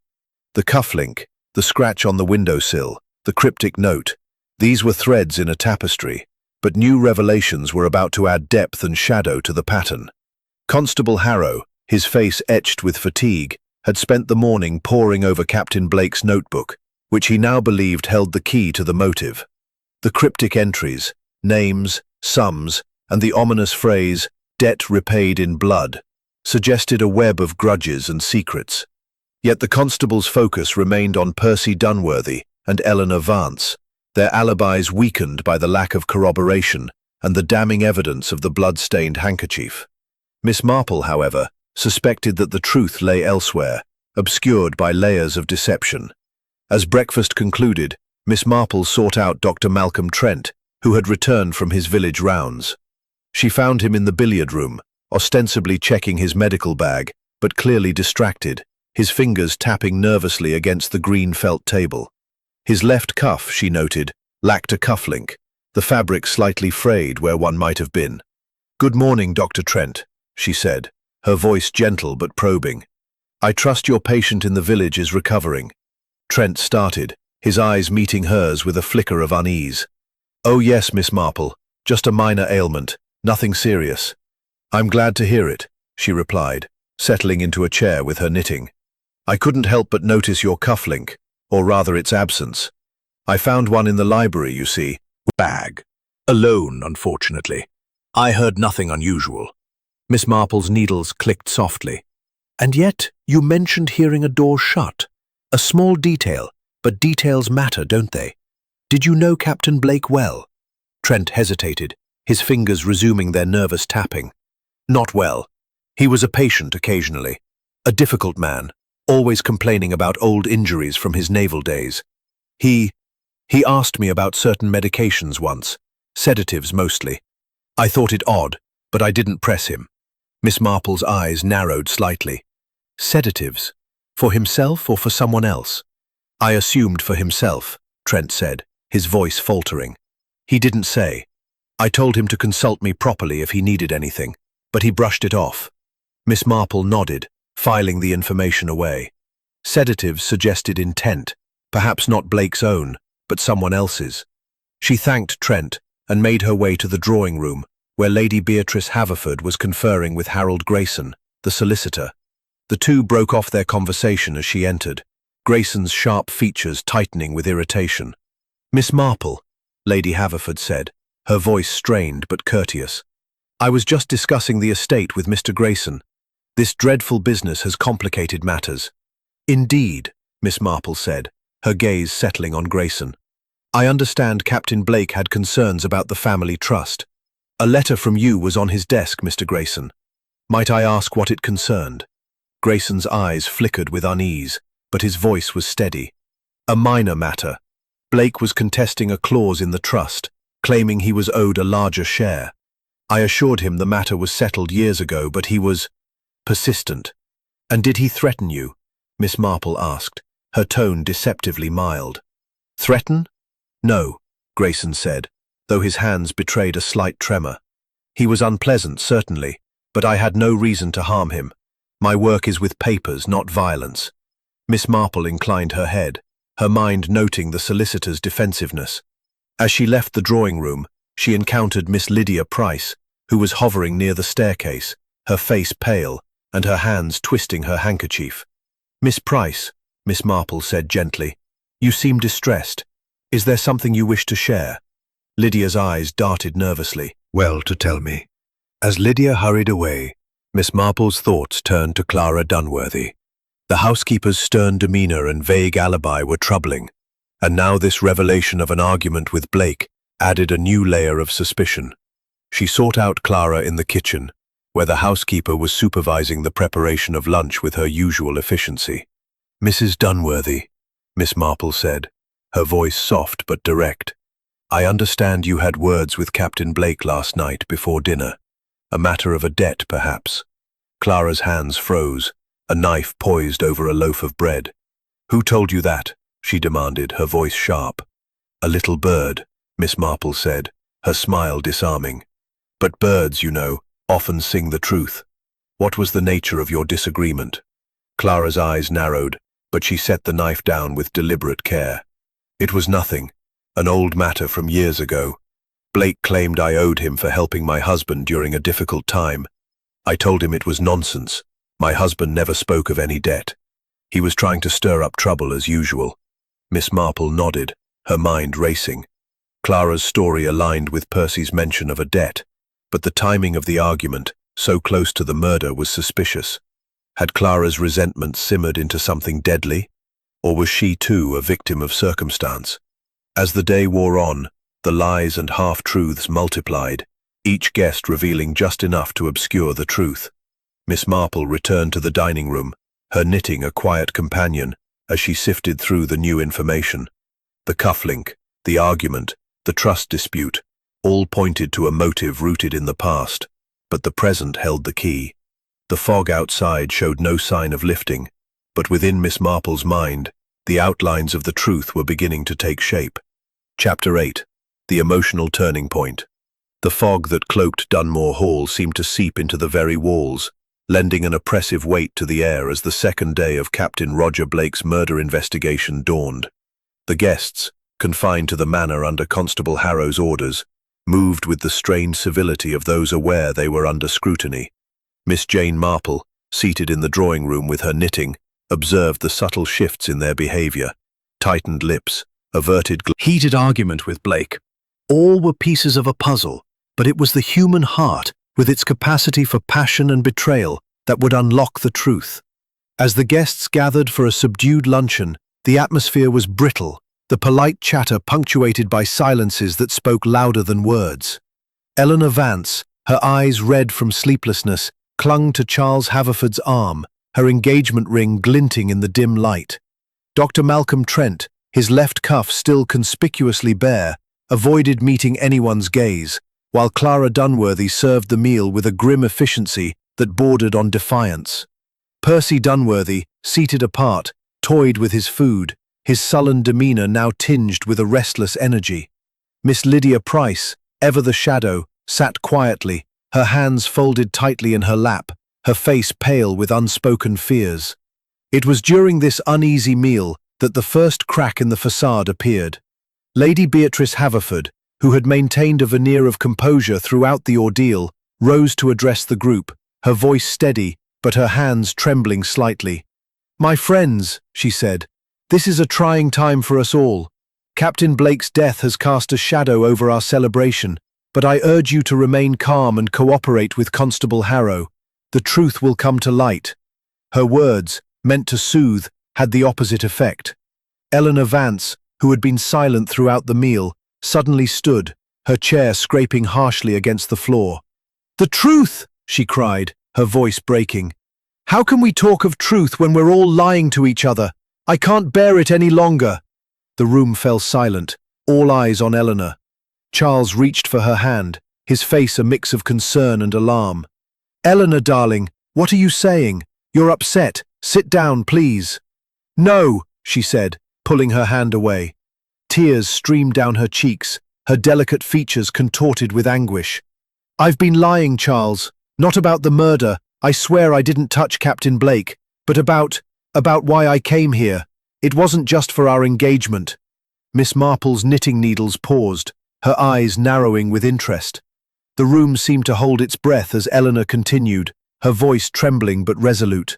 The cufflink, the scratch on the windowsill, the cryptic note, these were threads in a tapestry, but new revelations were about to add depth and shadow to the pattern. Constable Harrow, his face etched with fatigue, had spent the morning poring over Captain Blake's notebook, which he now believed held the key to the motive. The cryptic entries, names, sums, and the ominous phrase, "debt repaid in blood," suggested a web of grudges and secrets. Yet the constable's focus remained on Percy Dunworthy and Eleanor Vance, their alibis weakened by the lack of corroboration and the damning evidence of the blood-stained handkerchief. Miss Marple, however, suspected that the truth lay elsewhere, obscured by layers of deception. As breakfast concluded, Miss Marple sought out Dr. Malcolm Trent, who had returned from his village rounds. She found him in the billiard room, ostensibly checking his medical bag, but clearly distracted, his fingers tapping nervously against the green felt table. His left cuff, she noted, lacked a cufflink, the fabric slightly frayed where one might have been. "Good morning, Dr. Trent," she said, her voice gentle but probing. "I trust your patient in the village is recovering." Trent started, his eyes meeting hers with a flicker of unease. "Oh yes, Miss Marple, just a minor ailment, nothing serious." "I'm glad to hear it," she replied, settling into a chair with her knitting. "I couldn't help but notice your cufflink, or rather its absence. I found one in the library, you see. Bag. Alone, unfortunately. I heard nothing unusual." Miss Marple's needles clicked softly. "And yet, you mentioned hearing a door shut. A small detail, but details matter, don't they? Did you know Captain Blake well?" Trent hesitated, his fingers resuming their nervous tapping. "Not well. He was a patient occasionally. A difficult man, always complaining about old injuries from his naval days. He asked me about certain medications once, sedatives mostly. I thought it odd, but I didn't press him." Miss Marple's eyes narrowed slightly. "Sedatives? For himself or for someone else?" "I assumed for himself," Trent said, his voice faltering. "He didn't say. I told him to consult me properly if he needed anything, but he brushed it off." Miss Marple nodded, filing the information away. Sedatives suggested intent, perhaps not Blake's own, but someone else's. She thanked Trent and made her way to the drawing room, where Lady Beatrice Haverford was conferring with Harold Grayson, the solicitor. The two broke off their conversation as she entered, Grayson's sharp features tightening with irritation. "Miss Marple," Lady Haverford said, her voice strained but courteous. "I was just discussing the estate with Mr. Grayson. This dreadful business has complicated matters." "Indeed," Miss Marple said, her gaze settling on Grayson. "I understand Captain Blake had concerns about the family trust. A letter from you was on his desk, Mr. Grayson. Might I ask what it concerned?" Grayson's eyes flickered with unease, but his voice was steady. "A minor matter. Blake was contesting a clause in the trust, claiming he was owed a larger share. I assured him the matter was settled years ago, but he was persistent." "And did he threaten you?" Miss Marple asked, her tone deceptively mild. "Threaten? No," Grayson said, though his hands betrayed a slight tremor. "He was unpleasant, certainly, but I had no reason to harm him. My work is with papers, not violence." Miss Marple inclined her head, her mind noting the solicitor's defensiveness. As she left the drawing room, she encountered Miss Lydia Price, who was hovering near the staircase, her face pale, and her hands twisting her handkerchief. "Miss Price," Miss Marple said gently, "you seem distressed. Is there something you wish to share?" Lydia's eyes darted nervously. "Well, to tell me." As Lydia hurried away, Miss Marple's thoughts turned to Clara Dunworthy. The housekeeper's stern demeanor and vague alibi were troubling, and now this revelation of an argument with Blake added a new layer of suspicion. She sought out Clara in the kitchen, where the housekeeper was supervising the preparation of lunch with her usual efficiency. "Mrs. Dunworthy," Miss Marple said, her voice soft but direct. "I understand you had words with Captain Blake last night before dinner. A matter of a debt, perhaps." Clara's hands froze, a knife poised over a loaf of bread. "Who told you that?" she demanded, her voice sharp. "A little bird," Miss Marple said, her smile disarming. "But birds, you know, often sing the truth." What was the nature of your disagreement? Clara's eyes narrowed, but she set the knife down with deliberate care. It was nothing, an old matter from years ago. Blake claimed I owed him for helping my husband during a difficult time. I told him it was nonsense. My husband never spoke of any debt. He was trying to stir up trouble as usual. Miss Marple nodded, her mind racing. Clara's story aligned with Percy's mention of a debt, but the timing of the argument, so close to the murder, was suspicious. Had Clara's resentment simmered into something deadly, or was she too a victim of circumstance? As the day wore on, the lies and half-truths multiplied, each guest revealing just enough to obscure the truth. Miss Marple returned to the dining room, her knitting a quiet companion, as she sifted through the new information. The cufflink, the argument, the trust dispute, all pointed to a motive rooted in the past, but the present held the key. The fog outside showed no sign of lifting, but within Miss Marple's mind, the outlines of the truth were beginning to take shape. Chapter 8. The Emotional Turning Point. The fog that cloaked Dunmore Hall seemed to seep into the very walls, lending an oppressive weight to the air as the second day of Captain Roger Blake's murder investigation dawned. The guests, confined to the manor under Constable Harrow's orders, moved with the strained civility of those aware they were under scrutiny. Miss Jane Marple, seated in the drawing-room with her knitting, observed the subtle shifts in their behavior. Tightened lips, heated argument with Blake. All were pieces of a puzzle, but it was the human heart, with its capacity for passion and betrayal, that would unlock the truth. As the guests gathered for a subdued luncheon, the atmosphere was brittle, the polite chatter punctuated by silences that spoke louder than words. Eleanor Vance, her eyes red from sleeplessness, clung to Charles Haverford's arm, her engagement ring glinting in the dim light. Dr. Malcolm Trent, his left cuff still conspicuously bare, avoided meeting anyone's gaze, while Clara Dunworthy served the meal with a grim efficiency that bordered on defiance. Percy Dunworthy, seated apart, toyed with his food, his sullen demeanor now tinged with a restless energy. Miss Lydia Price, ever the shadow, sat quietly, her hands folded tightly in her lap, her face pale with unspoken fears. It was during this uneasy meal that the first crack in the facade appeared. Lady Beatrice Haverford, who had maintained a veneer of composure throughout the ordeal, rose to address the group, her voice steady, but her hands trembling slightly. "My friends," she said, "this is a trying time for us all. Captain Blake's death has cast a shadow over our celebration, but I urge you to remain calm and cooperate with Constable Harrow. The truth will come to light." Her words, meant to soothe, had the opposite effect. Eleanor Vance, who had been silent throughout the meal, suddenly stood, her chair scraping harshly against the floor. "The truth!" she cried, her voice breaking. "How can we talk of truth when we're all lying to each other? I can't bear it any longer." The room fell silent, all eyes on Eleanor. Charles reached for her hand, his face a mix of concern and alarm. "Eleanor, darling, what are you saying? You're upset. Sit down, please." "No," she said, pulling her hand away. Tears streamed down her cheeks, her delicate features contorted with anguish. "I've been lying, Charles. Not about the murder. I swear I didn't touch Captain Blake, but about why I came here. It wasn't just for our engagement." Miss Marple's knitting needles paused, her eyes narrowing with interest. The room seemed to hold its breath as Eleanor continued, her voice trembling but resolute.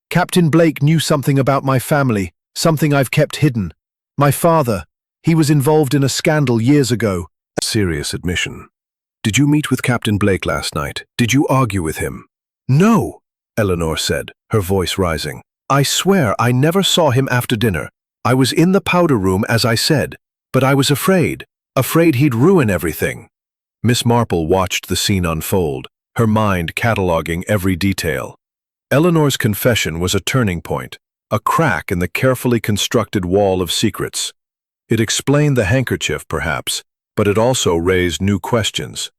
"Captain Blake knew something about my family, something I've kept hidden. My father, he was involved in a scandal years ago." Serious admission. "Did you meet with Captain Blake last night? Did you argue with him?" "No," Eleanor said, her voice rising. "I swear I never saw him after dinner. I was in the powder room as I said, but I was afraid he'd ruin everything." Miss Marple watched the scene unfold, her mind cataloguing every detail. Eleanor's confession was a turning point, a crack in the carefully constructed wall of secrets. It explained the handkerchief, perhaps, but it also raised new questions.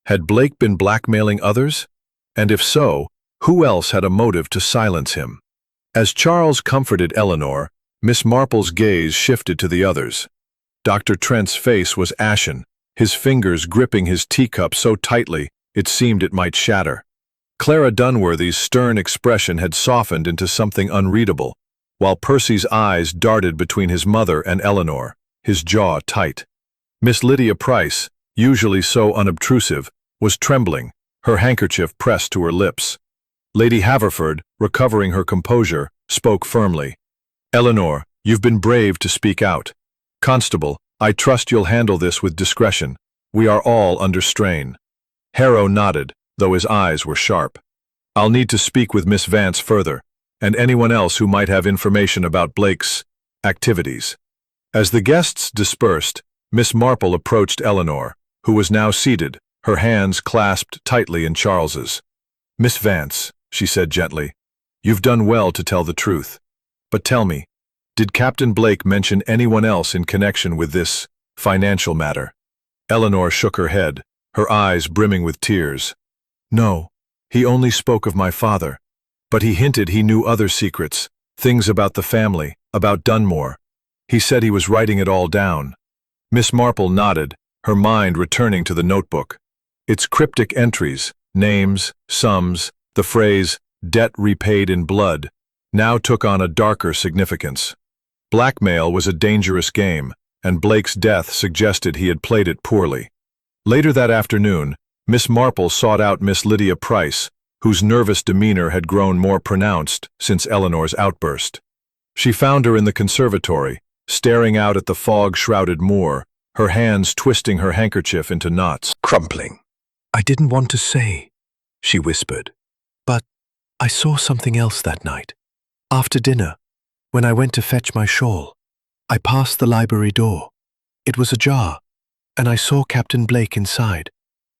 Had Blake been blackmailing others? And if so, who else had a motive to silence him? As Charles comforted Eleanor, Miss Marple's gaze shifted to the others. Dr. Trent's face was ashen, his fingers gripping his teacup so tightly it seemed it might shatter. Clara Dunworthy's stern expression had softened into something unreadable, while Percy's eyes darted between his mother and Eleanor, his jaw tight. Miss Lydia Price, usually so unobtrusive, was trembling, her handkerchief pressed to her lips. Lady Haverford, recovering her composure, spoke firmly. "Eleanor, you've been brave to speak out. Constable, I trust you'll handle this with discretion. We are all under strain." Harrow nodded, though his eyes were sharp. "I'll need to speak with Miss Vance further, and anyone else who might have information about Blake's activities." As the guests dispersed, Miss Marple approached Eleanor, who was now seated, her hands clasped tightly in Charles's. "Miss Vance," she said gently, "you've done well to tell the truth. But tell me, did Captain Blake mention anyone else in connection with this financial matter?" Eleanor shook her head, her eyes brimming with tears. "No, he only spoke of my father. But he hinted he knew other secrets, things about the family, about Dunmore. He said he was writing it all down." Miss Marple nodded, her mind returning to the notebook. Its cryptic entries, names, sums, the phrase, "debt repaid in blood," now took on a darker significance. Blackmail was a dangerous game, and Blake's death suggested he had played it poorly. Later that afternoon, Miss Marple sought out Miss Lydia Price, whose nervous demeanor had grown more pronounced since Eleanor's outburst. She found her in the conservatory, staring out at the fog-shrouded moor, her hands twisting her handkerchief into knots. Crumpling. "I didn't want to say," she whispered, "but I saw something else that night. After dinner, when I went to fetch my shawl, I passed the library door. It was ajar, and I saw Captain Blake inside,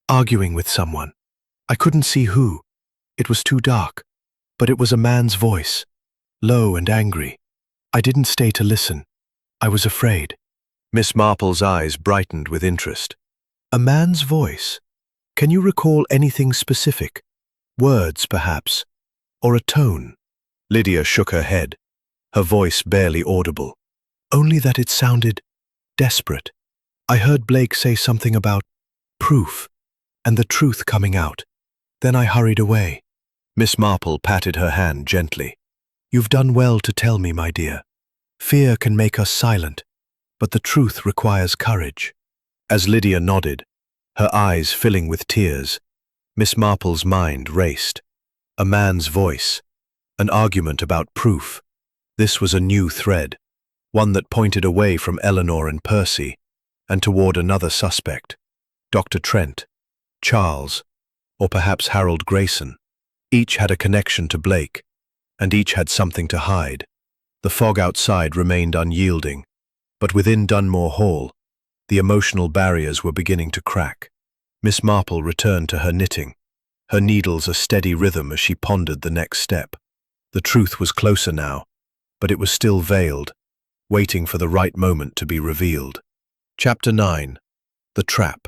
arguing with someone. I couldn't see who. It was too dark, but it was a man's voice, low and angry. I didn't stay to listen. I was afraid." Miss Marple's eyes brightened with interest. "A man's voice? Can you recall anything specific? Words, perhaps? Or a tone?" Lydia shook her head, her voice barely audible. "Only that it sounded desperate. I heard Blake say something about proof, and the truth coming out. Then I hurried away." Miss Marple patted her hand gently. "You've done well to tell me, my dear. Fear can make us silent, but the truth requires courage." As Lydia nodded, her eyes filling with tears, Miss Marple's mind raced. A man's voice, an argument about proof. This was a new thread, one that pointed away from Eleanor and Percy, and toward another suspect. Dr. Trent, Charles, or perhaps Harold Grayson. Each had a connection to Blake, and each had something to hide. The fog outside remained unyielding, but within Dunmore Hall, the emotional barriers were beginning to crack. Miss Marple returned to her knitting, her needles a steady rhythm as she pondered the next step. The truth was closer now, but it was still veiled, waiting for the right moment to be revealed. Chapter 9. The Trap.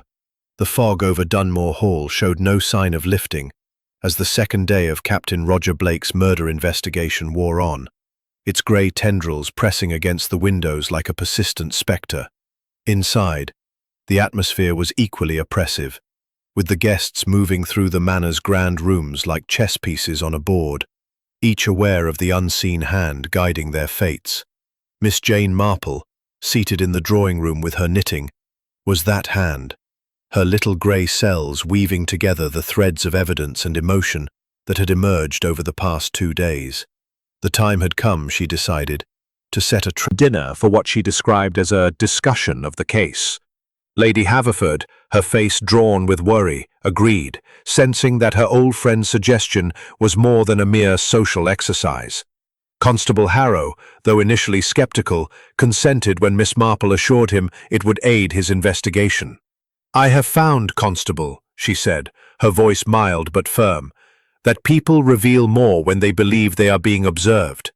The fog over Dunmore Hall showed no sign of lifting as the second day of Captain Roger Blake's murder investigation wore on, its grey tendrils pressing against the windows like a persistent spectre. Inside, the atmosphere was equally oppressive, with the guests moving through the manor's grand rooms like chess pieces on a board, each aware of the unseen hand guiding their fates. Miss Jane Marple, seated in the drawing-room with her knitting, was that hand, her little grey cells weaving together the threads of evidence and emotion that had emerged over the past 2 days. The time had come, she decided, to set a dinner for what she described as a discussion of the case. Lady Haverford, her face drawn with worry, agreed, sensing that her old friend's suggestion was more than a mere social exercise. Constable Harrow, though initially skeptical, consented when Miss Marple assured him it would aid his investigation. "I have found, Constable," she said, her voice mild but firm, "that people reveal more when they believe they are being observed."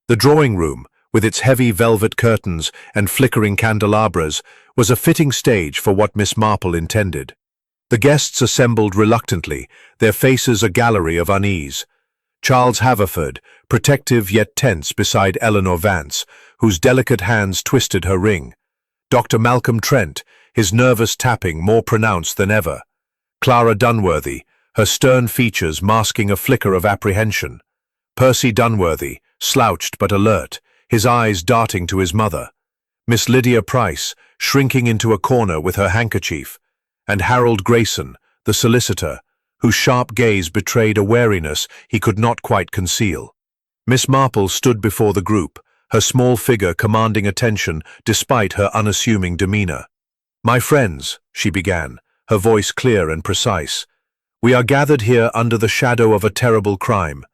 The drawing-room, with its heavy velvet curtains and flickering candelabras, was a fitting stage for what Miss Marple intended. The guests assembled reluctantly, their faces a gallery of unease. Charles Haverford, protective yet tense beside Eleanor Vance, whose delicate hands twisted her ring. Dr. Malcolm Trent, his nervous tapping more pronounced than ever. Clara Dunworthy, her stern features masking a flicker of apprehension. Percy Dunworthy, slouched but alert, his eyes darting to his mother. Miss Lydia Price, shrinking into a corner with her handkerchief, and Harold Grayson, the solicitor, whose sharp gaze betrayed a wariness he could not quite conceal. Miss Marple stood before the group, her small figure commanding attention despite her unassuming demeanor. "My friends," she began, her voice clear and precise, "we are gathered here under the shadow of a terrible crime.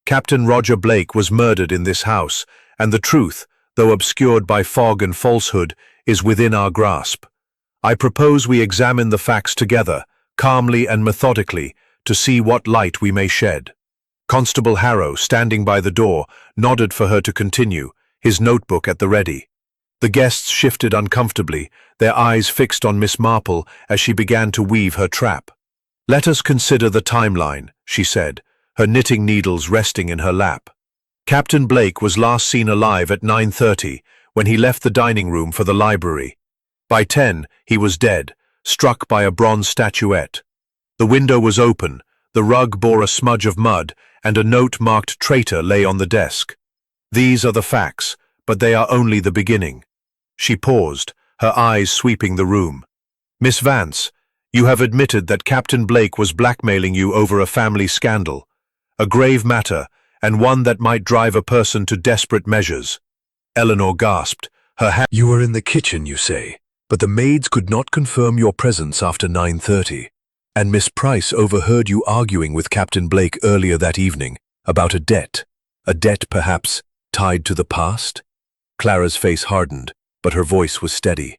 Captain Roger Blake was murdered in this house, and the truth, though obscured by fog and falsehood, is within our grasp. I propose we examine the facts together, calmly and methodically, to see what light we may shed." Constable Harrow, standing by the door, nodded for her to continue, his notebook at the ready. The guests shifted uncomfortably, their eyes fixed on Miss Marple as she began to weave her trap. "Let us consider the timeline," she said, her knitting needles resting in her lap. Captain Blake was last seen alive at 9:30, when he left the dining room for the library. By 10, he was dead, struck by a bronze statuette. The window was open, the rug bore a smudge of mud, and a note marked "Traitor" lay on the desk. These are the facts, but they are only the beginning. She paused, her eyes sweeping the room. "Miss Vance, you have admitted that Captain Blake was blackmailing you over a family scandal. A grave matter, and one that might drive a person to desperate measures." Eleanor gasped, her hand— "You were in the kitchen, you say, but the maids could not confirm your presence after 9:30. And Miss Price overheard you arguing with Captain Blake earlier that evening about a debt perhaps tied to the past?" Clara's face hardened, but her voice was steady.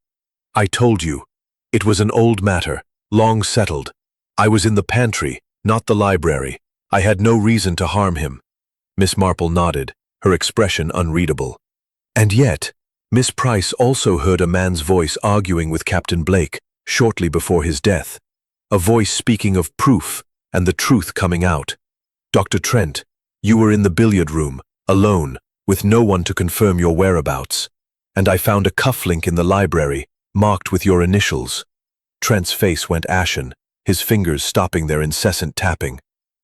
"I told you. It was an old matter, long settled. I was in the pantry, not the library. I had no reason to harm him." Miss Marple nodded, her expression unreadable. "And yet, Miss Price also heard a man's voice arguing with Captain Blake shortly before his death. A voice speaking of proof and the truth coming out. Dr. Trent, you were in the billiard room, alone, with no one to confirm your whereabouts. And I found a cufflink in the library, marked with your initials." Trent's face went ashen, his fingers stopping their incessant tapping.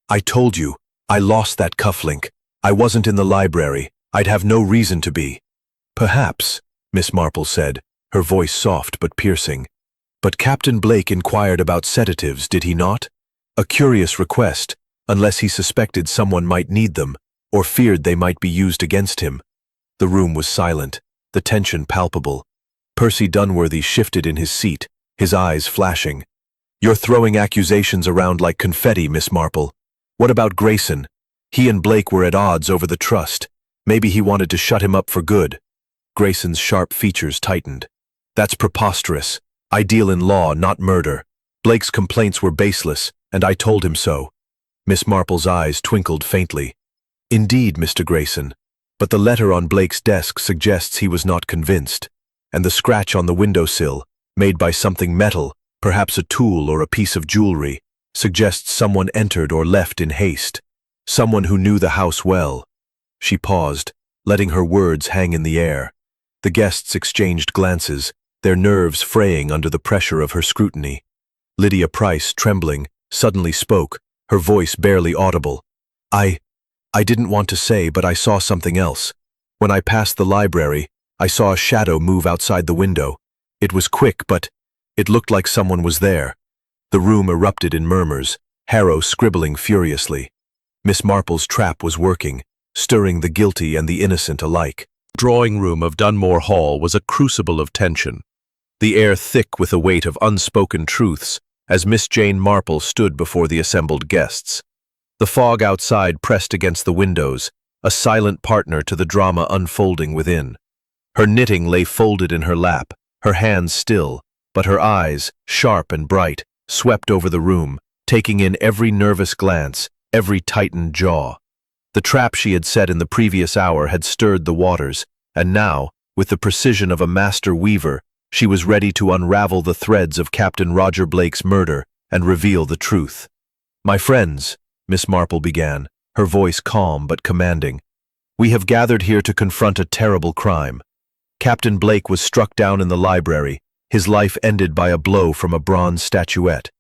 "I told you, I lost that cufflink. I wasn't in the library. I'd have no reason to be." "Perhaps," Miss Marple said, her voice soft but piercing. "But Captain Blake inquired about sedatives, did he not? A curious request, unless he suspected someone might need them, or feared they might be used against him." The room was silent, the tension palpable. Percy Dunworthy shifted in his seat, his eyes flashing. "You're throwing accusations around like confetti, Miss Marple. What about Grayson? He and Blake were at odds over the trust. Maybe he wanted to shut him up for good." Grayson's sharp features tightened. "That's preposterous. I deal in law, not murder. Blake's complaints were baseless, and I told him so." Miss Marple's eyes twinkled faintly. "Indeed, Mr. Grayson, but the letter on Blake's desk suggests he was not convinced, and the scratch on the windowsill, made by something metal, perhaps a tool or a piece of jewelry, suggests someone entered or left in haste, someone who knew the house well." She paused, letting her words hang in the air. The guests exchanged glances, their nerves fraying under the pressure of her scrutiny. Lydia Price, trembling, suddenly spoke, her voice barely audible. I didn't want to say, but I saw something else. When I passed the library, I saw a shadow move outside the window. It was quick, but it looked like someone was there." The room erupted in murmurs, Harrow scribbling furiously. Miss Marple's trap was working, stirring the guilty and the innocent alike. The drawing room of Dunmore Hall was a crucible of tension, the air thick with the weight of unspoken truths as Miss Jane Marple stood before the assembled guests. The fog outside pressed against the windows, a silent partner to the drama unfolding within. Her knitting lay folded in her lap, her hands still, but her eyes, sharp and bright, swept over the room, taking in every nervous glance, every tightened jaw. The trap she had set in the previous hour had stirred the waters, and now, with the precision of a master weaver, she was ready to unravel the threads of Captain Roger Blake's murder and reveal the truth. "My friends," Miss Marple began, her voice calm but commanding, "we have gathered here to confront a terrible crime. Captain Blake was struck down in the library, his life ended by a blow from a bronze statuette.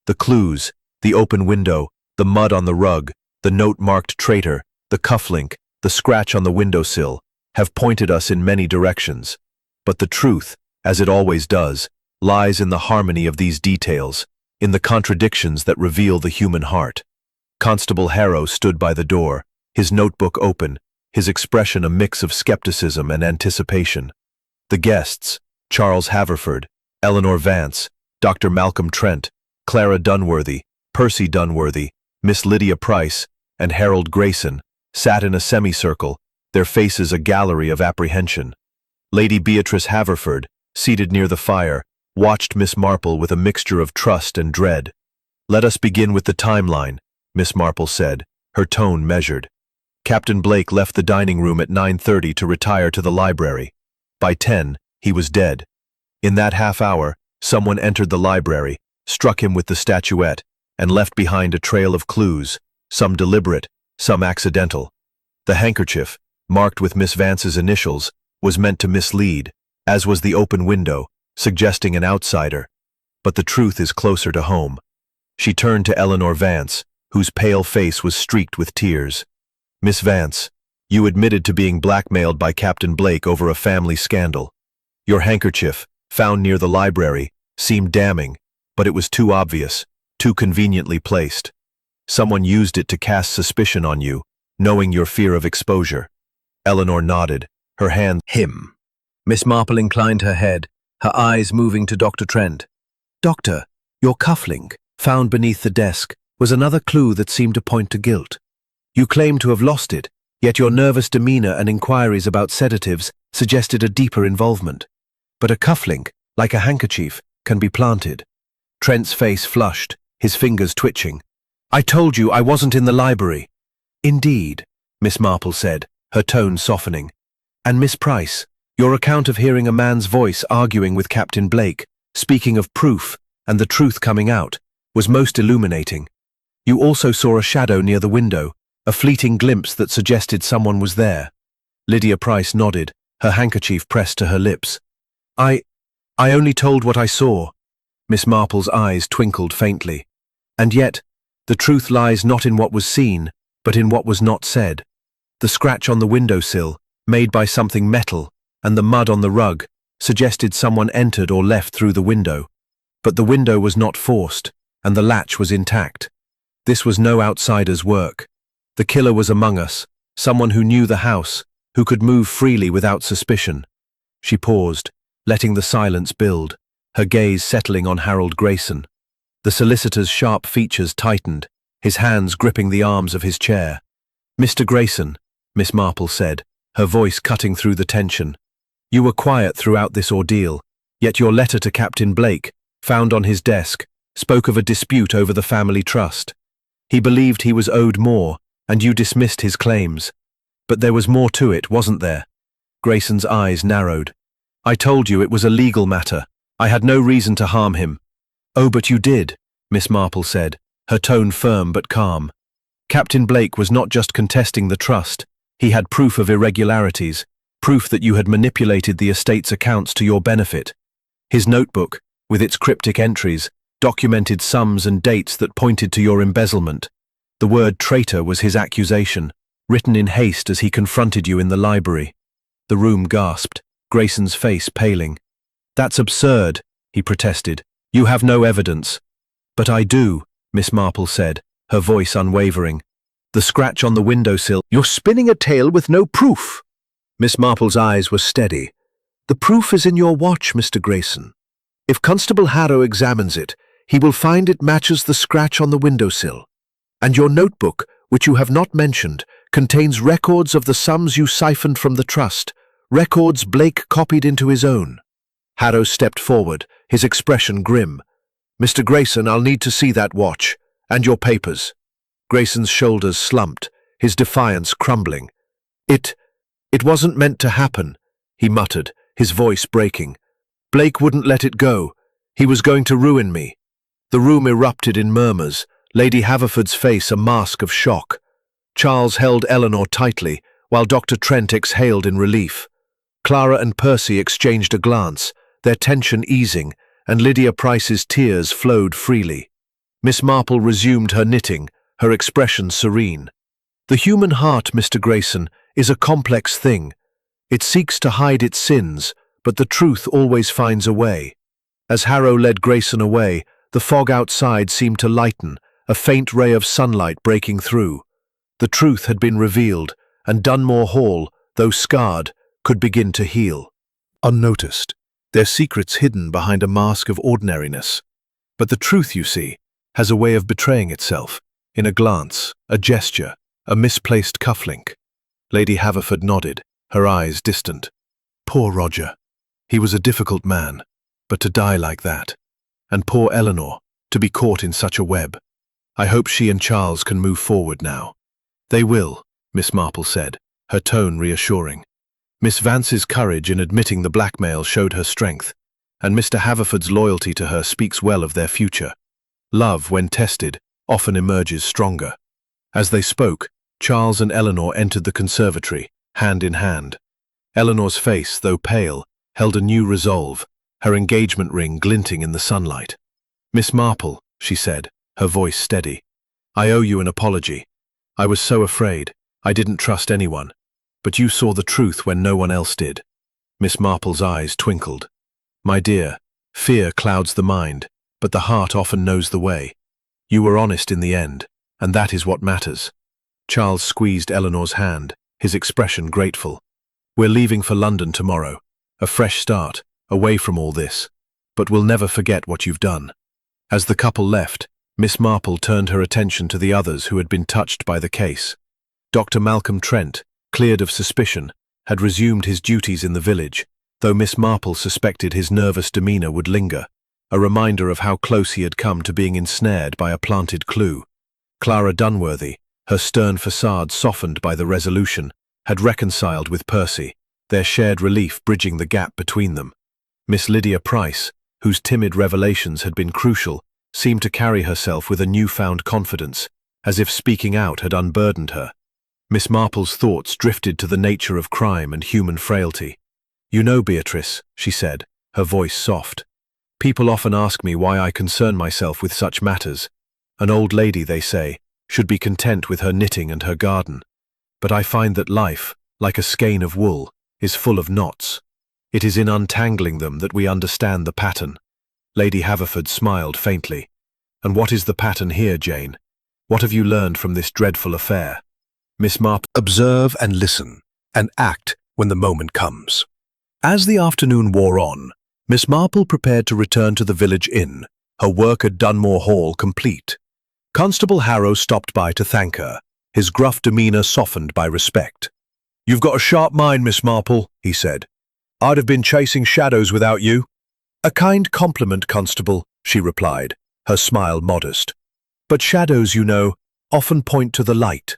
The clues, The open window, the mud on the rug, the note marked traitor, the cufflink, the scratch on the windowsill, have pointed us in many directions. But the truth, as it always does, lies in the harmony of these details, in the contradictions that reveal the human heart. Constable Harrow stood by the door, his notebook open, his expression a mix of skepticism and anticipation. The guests, Charles Haverford, Eleanor Vance, Dr. Malcolm Trent, Clara Dunworthy, Percy Dunworthy, Miss Lydia Price, and Harold Grayson, sat in a semicircle, their faces a gallery of apprehension. Lady Beatrice Haverford, seated near the fire, watched Miss Marple with a mixture of trust and dread. "Let us begin with the timeline," Miss Marple said, her tone measured. Captain Blake left the dining room at 9:30 to retire to the library. By 10, he was dead. In that half hour, someone entered the library, struck him with the statuette, and left behind a trail of clues, some deliberate, some accidental. The handkerchief, marked with Miss Vance's initials, was meant to mislead, as was the open window, suggesting an outsider. But the truth is closer to home. She turned to Eleanor Vance, whose pale face was streaked with tears. "Miss Vance, you admitted to being blackmailed by Captain Blake over a family scandal. Your handkerchief, found near the library, seemed damning, but it was too obvious, too conveniently placed. Someone used it to cast suspicion on you, knowing your fear of exposure." Eleanor nodded, her hand him. Miss Marple inclined her head, her eyes moving to Dr. Trent. "Doctor, your cufflink, found beneath the desk, was another clue that seemed to point to guilt. You claim to have lost it, yet your nervous demeanor and inquiries about sedatives suggested a deeper involvement. But a cufflink, like a handkerchief, can be planted." Trent's face flushed, his fingers twitching. "I told you I wasn't in the library." "Indeed," Miss Marple said, her tone softening. "And Miss Price, your account of hearing a man's voice arguing with Captain Blake, speaking of proof and the truth coming out, was most illuminating. You also saw a shadow near the window, a fleeting glimpse that suggested someone was there." Lydia Price nodded, her handkerchief pressed to her lips. I only told what I saw." Miss Marple's eyes twinkled faintly. "And yet, the truth lies not in what was seen, but in what was not said. The scratch on the windowsill, made by something metal, and the mud on the rug, suggested someone entered or left through the window. But the window was not forced, and the latch was intact. This was no outsider's work. The killer was among us, someone who knew the house, who could move freely without suspicion." She paused, letting the silence build, her gaze settling on Harold Grayson. The solicitor's sharp features tightened, his hands gripping the arms of his chair. "Mr. Grayson," Miss Marple said, her voice cutting through the tension, "you were quiet throughout this ordeal, yet your letter to Captain Blake, found on his desk, spoke of a dispute over the family trust. He believed he was owed more, and you dismissed his claims. But there was more to it, wasn't there?" Grayson's eyes narrowed. "I told you it was a legal matter. I had no reason to harm him." "Oh, but you did," Miss Marple said, her tone firm but calm. "Captain Blake was not just contesting the trust. He had proof of irregularities, proof that you had manipulated the estate's accounts to your benefit. His notebook, with its cryptic entries, documented sums and dates that pointed to your embezzlement. The word traitor was his accusation, written in haste as he confronted you in the library." The room gasped, Grayson's face paling. "That's absurd," he protested. "You have no evidence." "But I do," Miss Marple said, her voice unwavering. "The scratch on the windowsill—" "You're spinning a tale with no proof." Miss Marple's eyes were steady. "The proof is in your watch, Mr. Grayson. If Constable Harrow examines it, he will find it matches the scratch on the windowsill. And your notebook, which you have not mentioned, contains records of the sums you siphoned from the trust, records Blake copied into his own." Harrow stepped forward, his expression grim. "Mr. Grayson, I'll need to see that watch, and your papers." Grayson's shoulders slumped, his defiance crumbling. It wasn't meant to happen," he muttered, his voice breaking. "Blake wouldn't let it go. He was going to ruin me." The room erupted in murmurs, Lady Haverford's face a mask of shock. Charles held Eleanor tightly, while Dr. Trent exhaled in relief. Clara and Percy exchanged a glance, their tension easing, and Lydia Price's tears flowed freely. Miss Marple resumed her knitting, her expression serene. The human heart, Mr. Grayson, is a complex thing. It seeks to hide its sins, but the truth always finds a way. As Harrow led Grayson away, the fog outside seemed to lighten, a faint ray of sunlight breaking through. The truth had been revealed, and Dunmore Hall, though scarred, could begin to heal. Unnoticed, their secrets hidden behind a mask of ordinariness. But the truth, you see, has a way of betraying itself, in a glance, a gesture, a misplaced cufflink. Lady Haverford nodded, her eyes distant. Poor Roger. He was a difficult man, but to die like that. And poor Eleanor, to be caught in such a web. I hope she and Charles can move forward now. They will, Miss Marple said, her tone reassuring. Miss Vance's courage in admitting the blackmail showed her strength, and Mr. Haverford's loyalty to her speaks well of their future. Love, when tested, often emerges stronger. As they spoke, Charles and Eleanor entered the conservatory, hand in hand. Eleanor's face, though pale, held a new resolve, her engagement ring glinting in the sunlight. Miss Marple, she said, her voice steady, I owe you an apology. I was so afraid. I didn't trust anyone. But you saw the truth when no one else did. Miss Marple's eyes twinkled. My dear, fear clouds the mind, but the heart often knows the way. You were honest in the end, and that is what matters. Charles squeezed Eleanor's hand, his expression grateful. We're leaving for London tomorrow, a fresh start, away from all this, but we'll never forget what you've done. As the couple left, Miss Marple turned her attention to the others who had been touched by the case. Dr. Malcolm Trent, cleared of suspicion, had resumed his duties in the village, though Miss Marple suspected his nervous demeanour would linger, a reminder of how close he had come to being ensnared by a planted clue. Clara Dunworthy, her stern facade softened by the resolution, had reconciled with Percy, their shared relief bridging the gap between them. Miss Lydia Price, whose timid revelations had been crucial, seemed to carry herself with a newfound confidence, as if speaking out had unburdened her. Miss Marple's thoughts drifted to the nature of crime and human frailty. You know, Beatrice, she said, her voice soft. People often ask me why I concern myself with such matters. An old lady, they say, should be content with her knitting and her garden. But I find that life, like a skein of wool, is full of knots. It is in untangling them that we understand the pattern. Lady Haverford smiled faintly. And what is the pattern here, Jane? What have you learned from this dreadful affair? Miss Marple, observe and listen, and act when the moment comes. As the afternoon wore on, Miss Marple prepared to return to the village inn, her work at Dunmore Hall complete. Constable Harrow stopped by to thank her, his gruff demeanour softened by respect. You've got a sharp mind, Miss Marple, he said. I'd have been chasing shadows without you. A kind compliment, Constable, she replied, her smile modest. But shadows, you know, often point to the light.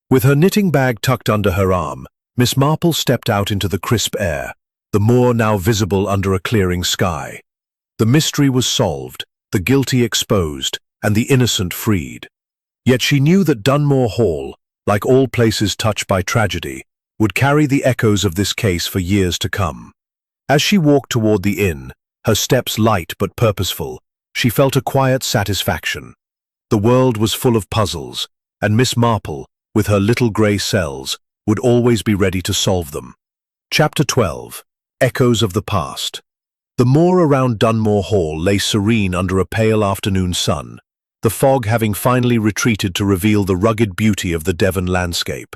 With her knitting bag tucked under her arm, Miss Marple stepped out into the crisp air, the moor now visible under a clearing sky. The mystery was solved, the guilty exposed, and the innocent freed. Yet she knew that Dunmore Hall, like all places touched by tragedy, would carry the echoes of this case for years to come. As she walked toward the inn, her steps light but purposeful, she felt a quiet satisfaction. The world was full of puzzles, and Miss Marple, with her little grey cells, would always be ready to solve them. Chapter 12. Echoes of the Past. The moor around Dunmore Hall lay serene under a pale afternoon sun, the fog having finally retreated to reveal the rugged beauty of the Devon landscape.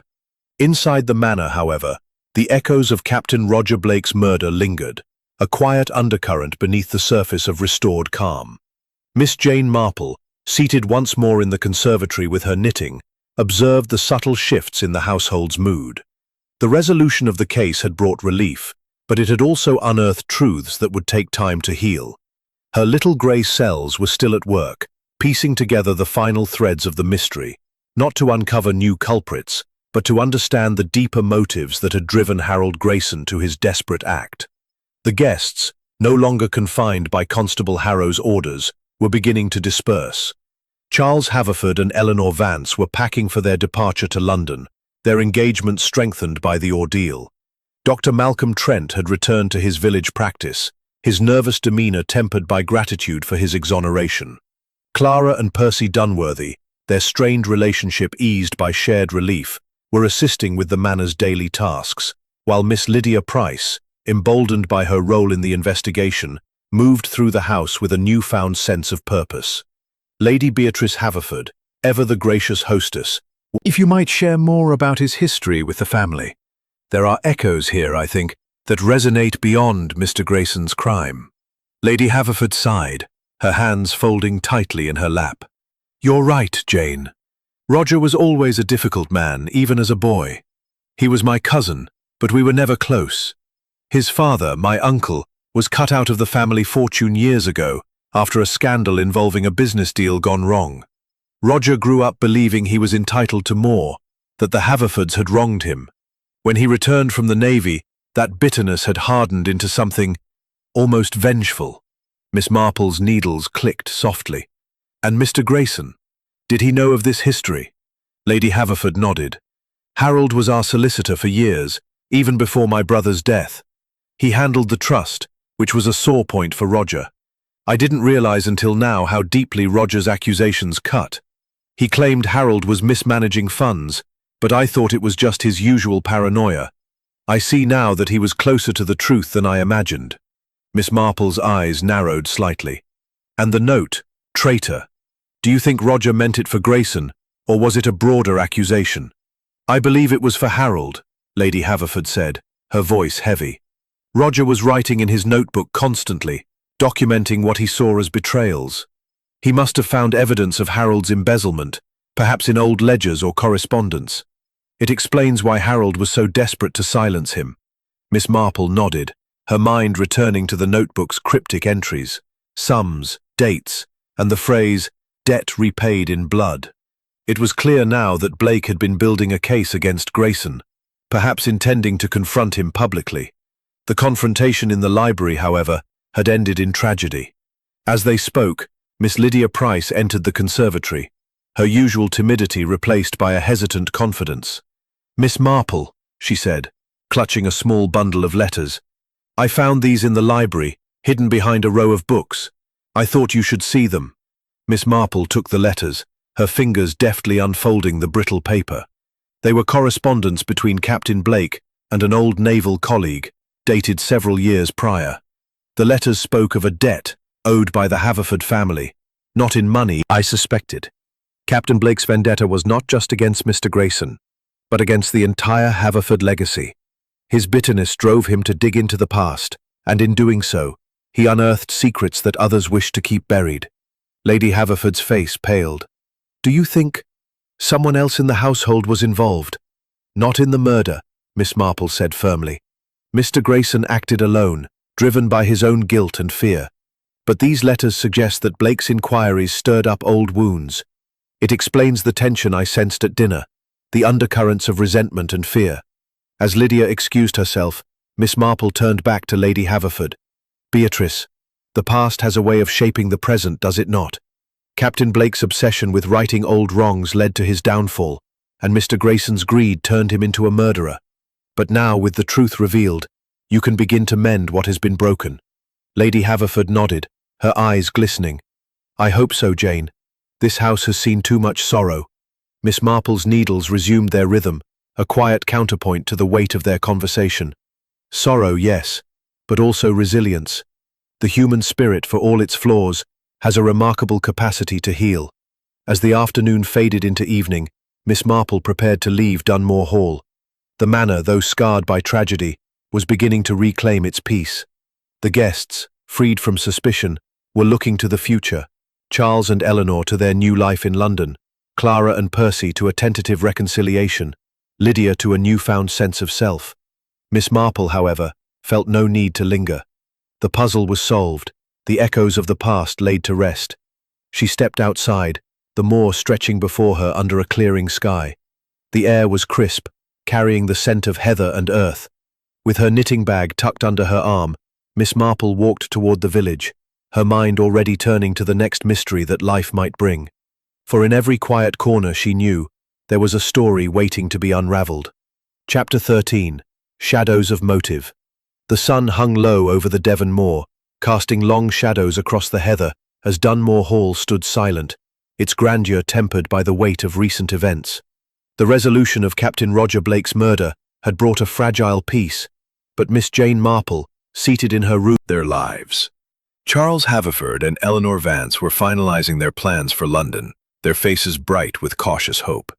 Inside the manor, however, the echoes of Captain Roger Blake's murder lingered, a quiet undercurrent beneath the surface of restored calm. Miss Jane Marple, seated once more in the conservatory with her knitting, observed the subtle shifts in the household's mood. The resolution of the case had brought relief, but it had also unearthed truths that would take time to heal. Her little grey cells were still at work, piecing together the final threads of the mystery, not to uncover new culprits, but to understand the deeper motives that had driven Harold Grayson to his desperate act. The guests, no longer confined by Constable Harrow's orders, were beginning to disperse. Charles Haverford and Eleanor Vance were packing for their departure to London, their engagement strengthened by the ordeal. Dr. Malcolm Trent had returned to his village practice, his nervous demeanour tempered by gratitude for his exoneration. Clara and Percy Dunworthy, their strained relationship eased by shared relief, were assisting with the manor's daily tasks, while Miss Lydia Price, emboldened by her role in the investigation, moved through the house with a newfound sense of purpose. Lady Beatrice Haverford, ever the gracious hostess, if you might share more about his history with the family. There are echoes here, I think, that resonate beyond Mr. Grayson's crime. Lady Haverford sighed, her hands folding tightly in her lap. You're right, Jane. Roger was always a difficult man, even as a boy. He was my cousin, but we were never close. His father, my uncle, was cut out of the family fortune years ago after a scandal involving a business deal gone wrong. Roger grew up believing he was entitled to more, that the Haverfords had wronged him. When he returned from the Navy, that bitterness had hardened into something almost vengeful. Miss Marple's needles clicked softly. And Mr. Grayson? Did he know of this history? Lady Haverford nodded. Harold was our solicitor for years, even before my brother's death. He handled the trust, which was a sore point for Roger. I didn't realize until now how deeply Roger's accusations cut. He claimed Harold was mismanaging funds, but I thought it was just his usual paranoia. I see now that he was closer to the truth than I imagined. Miss Marple's eyes narrowed slightly. And the note, traitor. Do you think Roger meant it for Grayson, or was it a broader accusation? I believe it was for Harold, Lady Haverford said, her voice heavy. Roger was writing in his notebook constantly, documenting what he saw as betrayals. He must have found evidence of Harold's embezzlement, perhaps in old ledgers or correspondence. It explains why Harold was so desperate to silence him. Miss Marple nodded, her mind returning to the notebook's cryptic entries, sums, dates, and the phrase, debt repaid in blood. It was clear now that Blake had been building a case against Grayson, perhaps intending to confront him publicly. The confrontation in the library, however, had ended in tragedy. As they spoke, Miss Lydia Price entered the conservatory, her usual timidity replaced by a hesitant confidence. Miss Marple, she said, clutching a small bundle of letters. I found these in the library, hidden behind a row of books. I thought you should see them. Miss Marple took the letters, her fingers deftly unfolding the brittle paper. They were correspondence between Captain Blake and an old naval colleague, dated several years prior. The letters spoke of a debt owed by the Haverford family, not in money, I suspected. Captain Blake's vendetta was not just against Mr. Grayson, but against the entire Haverford legacy. His bitterness drove him to dig into the past, and in doing so, he unearthed secrets that others wished to keep buried. Lady Haverford's face paled. Do you think someone else in the household was involved? Not in the murder, Miss Marple said firmly. Mr. Grayson acted alone, driven by his own guilt and fear. But these letters suggest that Blake's inquiries stirred up old wounds. It explains the tension I sensed at dinner, the undercurrents of resentment and fear. As Lydia excused herself, Miss Marple turned back to Lady Haverford. Beatrice, the past has a way of shaping the present, does it not? Captain Blake's obsession with righting old wrongs led to his downfall, and Mr. Grayson's greed turned him into a murderer. But now, with the truth revealed, you can begin to mend what has been broken. Lady Haverford nodded, her eyes glistening. I hope so, Jane. This house has seen too much sorrow. Miss Marple's needles resumed their rhythm, a quiet counterpoint to the weight of their conversation. Sorrow, yes, but also resilience. The human spirit, for all its flaws, has a remarkable capacity to heal. As the afternoon faded into evening, Miss Marple prepared to leave Dunmore Hall. The manor, though scarred by tragedy, was beginning to reclaim its peace. The guests, freed from suspicion, were looking to the future, Charles and Eleanor to their new life in London, Clara and Percy to a tentative reconciliation, Lydia to a newfound sense of self. Miss Marple, however, felt no need to linger. The puzzle was solved, the echoes of the past laid to rest. She stepped outside, the moor stretching before her under a clearing sky. The air was crisp, carrying the scent of heather and earth. With her knitting bag tucked under her arm, Miss Marple walked toward the village, her mind already turning to the next mystery that life might bring. For in every quiet corner she knew, there was a story waiting to be unraveled. Chapter 13. Shadows of Motive. The sun hung low over the Devon moor, casting long shadows across the heather as Dunmore Hall stood silent, its grandeur tempered by the weight of recent events. The resolution of Captain Roger Blake's murder had brought a fragile peace, but Miss Jane Marple, seated in her room, their lives. Charles Haverford and Eleanor Vance were finalizing their plans for London, their faces bright with cautious hope.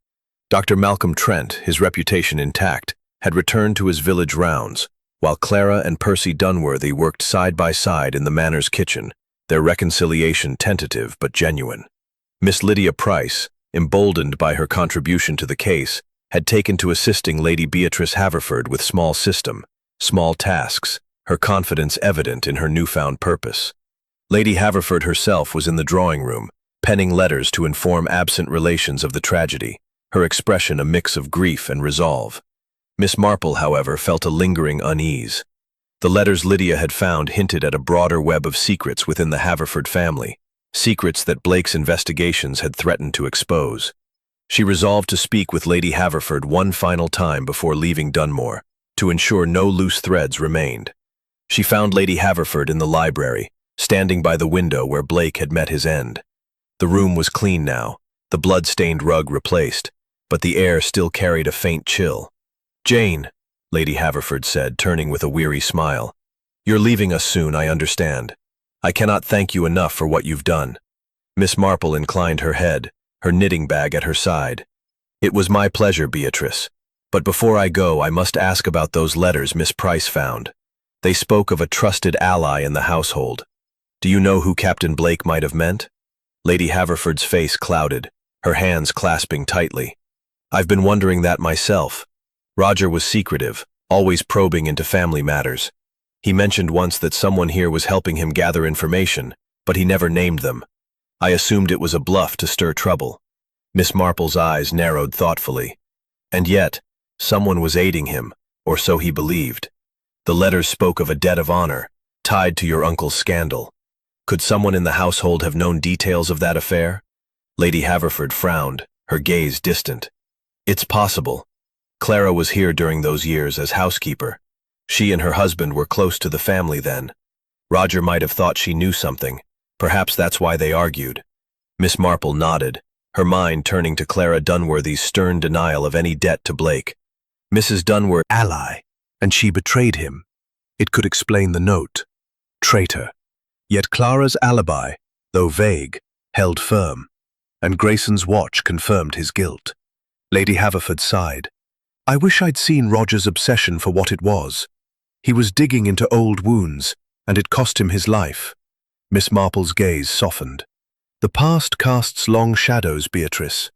Dr. Malcolm Trent, his reputation intact, had returned to his village rounds, while Clara and Percy Dunworthy worked side by side in the manor's kitchen, their reconciliation tentative but genuine. Miss Lydia Price, emboldened by her contribution to the case, had taken to assisting Lady Beatrice Haverford with small tasks, her confidence evident in her newfound purpose. Lady Haverford herself was in the drawing room, penning letters to inform absent relations of the tragedy, her expression a mix of grief and resolve. Miss Marple, however, felt a lingering unease. The letters Lydia had found hinted at a broader web of secrets within the Haverford family, secrets that Blake's investigations had threatened to expose. She resolved to speak with Lady Haverford one final time before leaving Dunmore, to ensure no loose threads remained. She found Lady Haverford in the library, standing by the window where Blake had met his end. The room was clean now, the blood-stained rug replaced, but the air still carried a faint chill. "Jane," Lady Haverford said, turning with a weary smile, "you're leaving us soon, I understand. I cannot thank you enough for what you've done." Miss Marple inclined her head, her knitting bag at her side. "It was my pleasure, Beatrice. But before I go, I must ask about those letters Miss Price found. They spoke of a trusted ally in the household. Do you know who Captain Blake might have meant?" Lady Haverford's face clouded, her hands clasping tightly. "I've been wondering that myself. Roger was secretive, always probing into family matters. He mentioned once that someone here was helping him gather information, but he never named them. I assumed it was a bluff to stir trouble." Miss Marple's eyes narrowed thoughtfully. "And yet, someone was aiding him, or so he believed. The letters spoke of a debt of honor, tied to your uncle's scandal. Could someone in the household have known details of that affair?" Lady Haverford frowned, her gaze distant. "It's possible. Clara was here during those years as housekeeper. She and her husband were close to the family then. Roger might have thought she knew something. Perhaps that's why they argued." Miss Marple nodded, her mind turning to Clara Dunworthy's stern denial of any debt to Blake. Mrs. Dunworthy, ally, and she betrayed him. It could explain the note. Traitor. Yet Clara's alibi, though vague, held firm, and Grayson's watch confirmed his guilt. Lady Haverford sighed. "I wish I'd seen Roger's obsession for what it was. He was digging into old wounds, and it cost him his life." Miss Marple's gaze softened. "The past casts long shadows, Beatrice.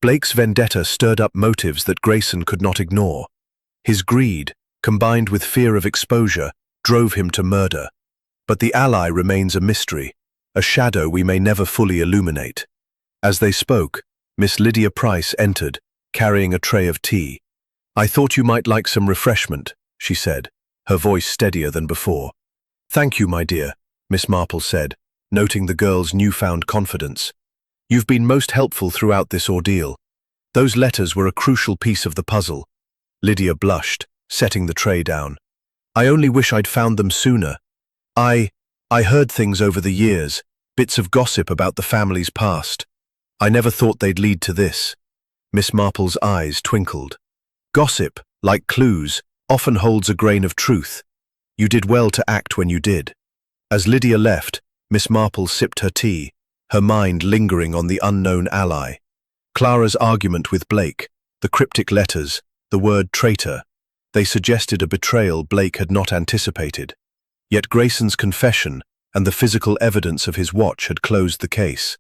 Blake's vendetta stirred up motives that Grayson could not ignore. His greed, combined with fear of exposure, drove him to murder. But the ally remains a mystery, a shadow we may never fully illuminate." As they spoke, Miss Lydia Price entered, carrying a tray of tea. "I thought you might like some refreshment," she said, her voice steadier than before. "Thank you, my dear," Miss Marple said, noting the girl's newfound confidence. "You've been most helpful throughout this ordeal. Those letters were a crucial piece of the puzzle." Lydia blushed, setting the tray down. "I only wish I'd found them sooner. I heard things over the years, bits of gossip about the family's past. I never thought they'd lead to this." Miss Marple's eyes twinkled. "Gossip, like clues, often holds a grain of truth. You did well to act when you did." As Lydia left, Miss Marple sipped her tea, her mind lingering on the unknown ally. Clara's argument with Blake, the cryptic letters, the word traitor, they suggested a betrayal Blake had not anticipated. Yet Grayson's confession and the physical evidence of his watch had closed the case.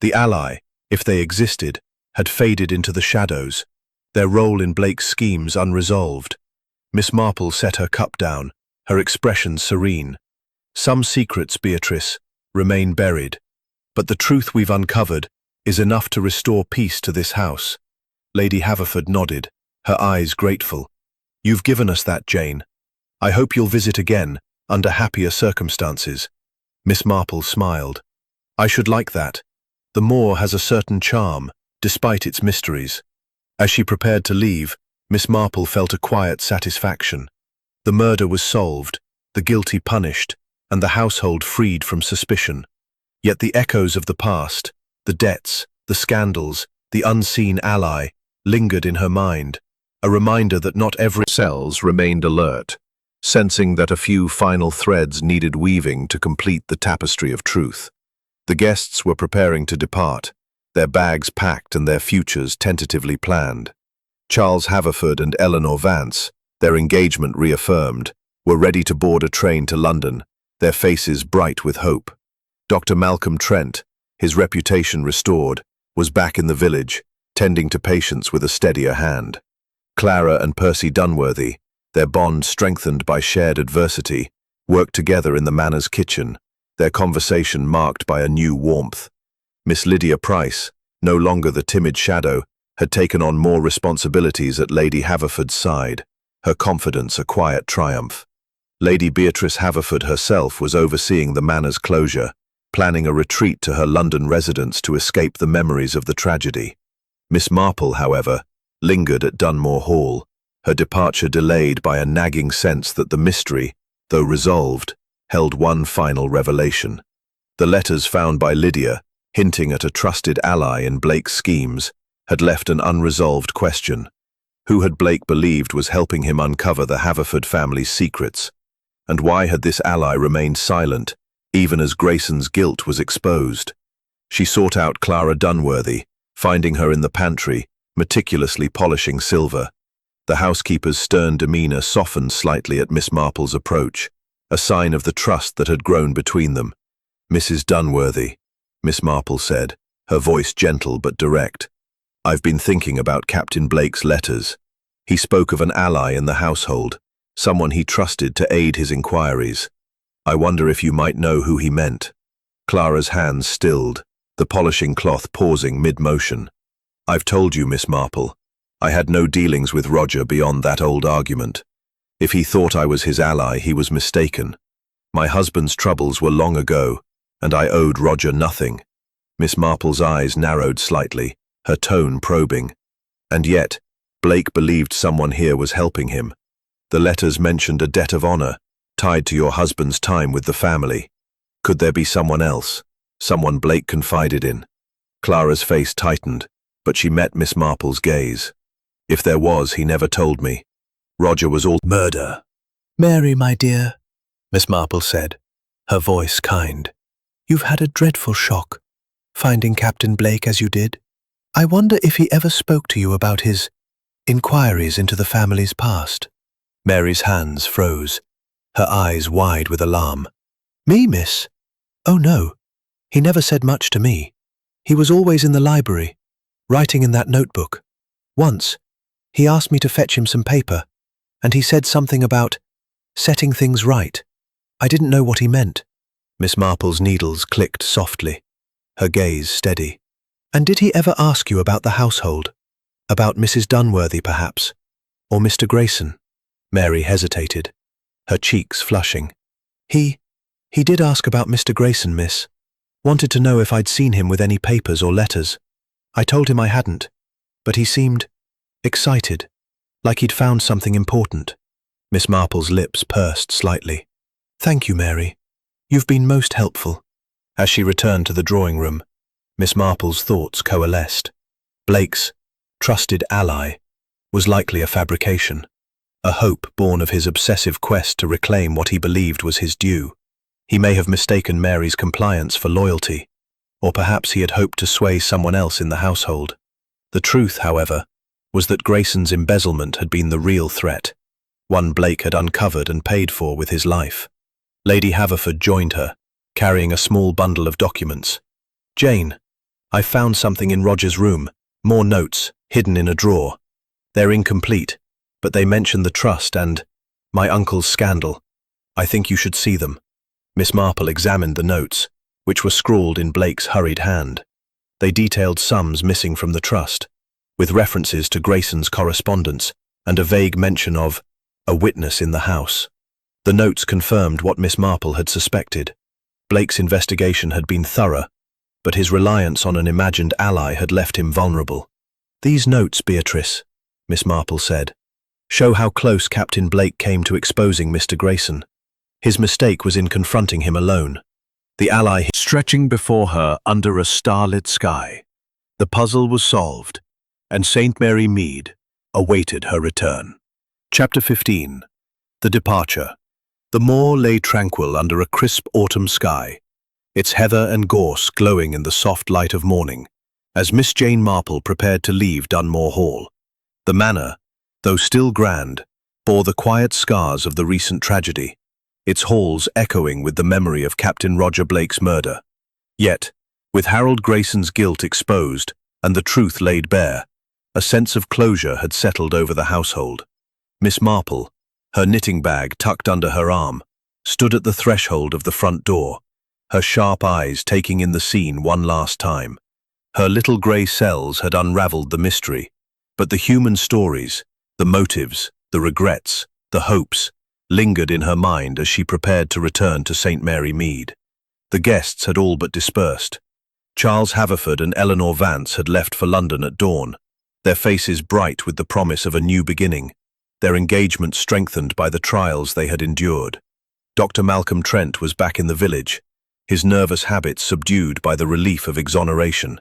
The ally, if they existed, had faded into the shadows, their role in Blake's schemes unresolved. Miss Marple set her cup down, her expression serene. "Some secrets, Beatrice, remain buried, but the truth we've uncovered is enough to restore peace to this house." Lady Haverford nodded, her eyes grateful. "You've given us that, Jane. I hope you'll visit again, under happier circumstances." Miss Marple smiled. "I should like that. The moor has a certain charm, despite its mysteries." As she prepared to leave, Miss Marple felt a quiet satisfaction. The murder was solved, the guilty punished, and the household freed from suspicion. Yet the echoes of the past, the debts, the scandals, the unseen ally, lingered in her mind, a reminder that not every Cells remained alert, sensing that a few final threads needed weaving to complete the tapestry of truth. The guests were preparing to depart, their bags packed and their futures tentatively planned. Charles Haverford and Eleanor Vance, their engagement reaffirmed, were ready to board a train to London, their faces bright with hope. Dr. Malcolm Trent, his reputation restored, was back in the village, tending to patients with a steadier hand. Clara and Percy Dunworthy, their bond strengthened by shared adversity, worked together in the Manor's kitchen, their conversation marked by a new warmth. Miss Lydia Price, no longer the timid shadow, had taken on more responsibilities at Lady Haverford's side, her confidence a quiet triumph. Lady Beatrice Haverford herself was overseeing the Manor's closure, planning a retreat to her London residence to escape the memories of the tragedy. Miss Marple, however, lingered at Dunmore Hall, her departure delayed by a nagging sense that the mystery, though resolved, held one final revelation. The letters found by Lydia, hinting at a trusted ally in Blake's schemes, had left an unresolved question. Who had Blake believed was helping him uncover the Haverford family's secrets? And why had this ally remained silent, even as Grayson's guilt was exposed? She sought out Clara Dunworthy, finding her in the pantry, meticulously polishing silver. The housekeeper's stern demeanor softened slightly at Miss Marple's approach, a sign of the trust that had grown between them. "Mrs. Dunworthy," Miss Marple said, her voice gentle but direct. "I've been thinking about Captain Blake's letters. He spoke of an ally in the household, someone he trusted to aid his inquiries. I wonder if you might know who he meant." Clara's hands stilled, the polishing cloth pausing mid-motion. "I've told you, Miss Marple, I had no dealings with Roger beyond that old argument. If he thought I was his ally, he was mistaken. My husband's troubles were long ago, and I owed Roger nothing." Miss Marple's eyes narrowed slightly, her tone probing. "And yet, Blake believed someone here was helping him. The letters mentioned a debt of honor, tied to your husband's time with the family. Could there be someone else, someone Blake confided in?" Clara's face tightened, but she met Miss Marple's gaze. "If there was, he never told me. Roger was all murder." "Mary, my dear," Miss Marple said, her voice kind. "You've had a dreadful shock, finding Captain Blake as you did. I wonder if he ever spoke to you about his inquiries into the family's past." Mary's hands froze, her eyes wide with alarm. "Me, miss? Oh no, he never said much to me. He was always in the library, writing in that notebook. Once, he asked me to fetch him some paper, and he said something about setting things right. I didn't know what he meant." Miss Marple's needles clicked softly, her gaze steady. "And did he ever ask you about the household? About Mrs. Dunworthy, perhaps? Or Mr. Grayson?" Mary hesitated, her cheeks flushing. He did ask about Mr. Grayson, miss. Wanted to know if I'd seen him with any papers or letters. I told him I hadn't, but he seemed excited, like he'd found something important." Miss Marple's lips pursed slightly. "Thank you, Mary. You've been most helpful." As she returned to the drawing room, Miss Marple's thoughts coalesced. Blake's trusted ally was likely a fabrication, a hope born of his obsessive quest to reclaim what he believed was his due. He may have mistaken Mary's compliance for loyalty, or perhaps he had hoped to sway someone else in the household. The truth, however, was that Grayson's embezzlement had been the real threat, one Blake had uncovered and paid for with his life. Lady Haverford joined her, carrying a small bundle of documents. "Jane, I found something in Roger's room, more notes, hidden in a drawer. They're incomplete, but they mention the trust and my uncle's scandal. I think you should see them." Miss Marple examined the notes, which were scrawled in Blake's hurried hand. They detailed sums missing from the trust, with references to Grayson's correspondence and a vague mention of a witness in the house. The notes confirmed what Miss Marple had suspected. Blake's investigation had been thorough, but his reliance on an imagined ally had left him vulnerable. "These notes, Beatrice," Miss Marple said, "show how close Captain Blake came to exposing Mr. Grayson. His mistake was in confronting him alone. the ally stretching before her under a starlit sky. The puzzle was solved, and St. Mary Mead awaited her return. Chapter 15. The Departure. The moor lay tranquil under a crisp autumn sky, its heather and gorse glowing in the soft light of morning, as Miss Jane Marple prepared to leave Dunmore Hall. The manor, though still grand, bore the quiet scars of the recent tragedy, its halls echoing with the memory of Captain Roger Blake's murder. Yet, with Harold Grayson's guilt exposed and the truth laid bare, a sense of closure had settled over the household. Miss Marple, her knitting bag tucked under her arm, stood at the threshold of the front door, her sharp eyes taking in the scene one last time. Her little grey cells had unravelled the mystery, but the human stories, the motives, the regrets, the hopes, lingered in her mind as she prepared to return to St. Mary Mead. The guests had all but dispersed. Charles Haverford and Eleanor Vance had left for London at dawn, their faces bright with the promise of a new beginning, their engagement strengthened by the trials they had endured. Dr. Malcolm Trent was back in the village, his nervous habits subdued by the relief of exoneration.